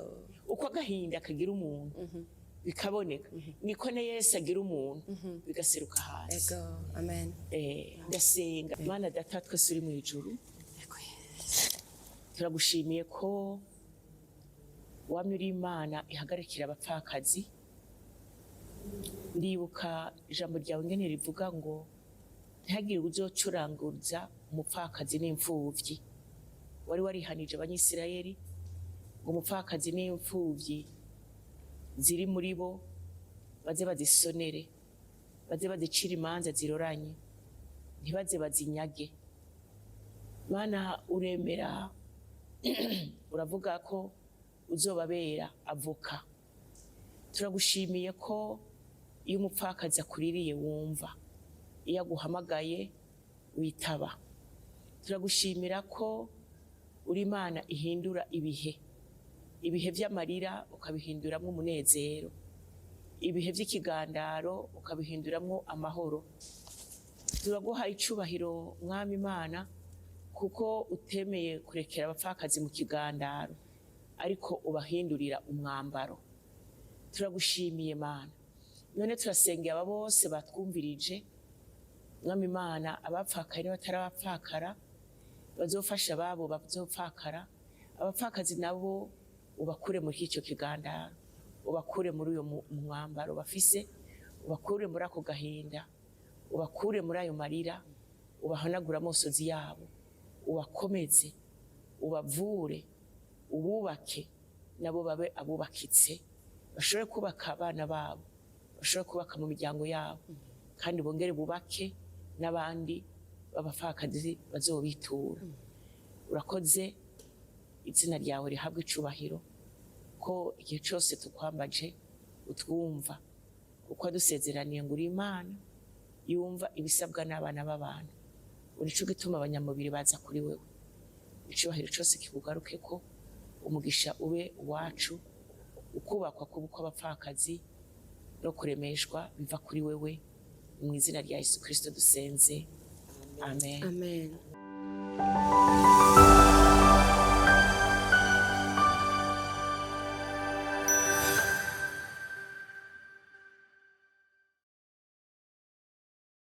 Uko agahinda kagira umuntu bikaboneka, niko na Yesu agira umuntu bigaseruka hasi. Amen. Ndasenga. Mana Data twese uri mu ijuru, turagushimiye ko wamye uri Imana ihagarikira abapfakazi. Ndibuka ijambo ryawe ngene rivuga ngo ntihagire uzocuranguza umupfakazi n'imfuvyi. Wari warihanije abanyisirayeli ngo umupfakazi n'imfuvyi ziri muri bo baze bazisonere, baze bazicira imanza ziroranye, ntibaze bazinyage. Mana uremera uravuga ko uzobabera avoka. Turagushimiye ko iyo umupfakazi akuririye wumva, iyo aguhamagaye witaba. Turagushimira ko uri Imana ihindura ibihe vy'amarira ukabihinduramwo umunezero, ibihe vy'ikigandaro ukabihinduramwo amahoro. Turaguhaye icubahiro Mwami Imana kuko utemeye kurekera abapfakazi mu kigandaro, ariko ubahindurira umwambaro. Turagushimiye Mana. None turasengera aba bose batwumvirije, Mwami Imana, abapfakaye n'abatarabapfakara, bazofasha ababo bazopfakara, abapfakazi nabo ubakure muri icyo kigandaro, ubakure muri uyo mwambaro bafise, ubakure muri ako gahinda, ubakure muri ayo marira, ubahanagura amosozi yabo, ubakomeze, ubavure, ububake, nabo babe abubakitse, bashobore kubaka abana babo, bashobore kubaka mu miryango yabo, kandi bongere bubake n'abandi b'abapfakazi bazobitura. Urakoze, izina ryawe rihabwe icubahiro, ko igihe cyose tukwambaje utwumva, kuko dusezeraniye ngo uri Imana yumva ibisabwa n'abana b'abantu. Uri cyo gituma abanyamubiri baza kuri wewe. Icubahiro cyose kikugaruke ko, umugisha ube uwacu, ukubakwa kw'abapfakazi no kuremeshwa biva kuri wewe. Mu izina rya Yesu Kristo dusenze, amen. Amen.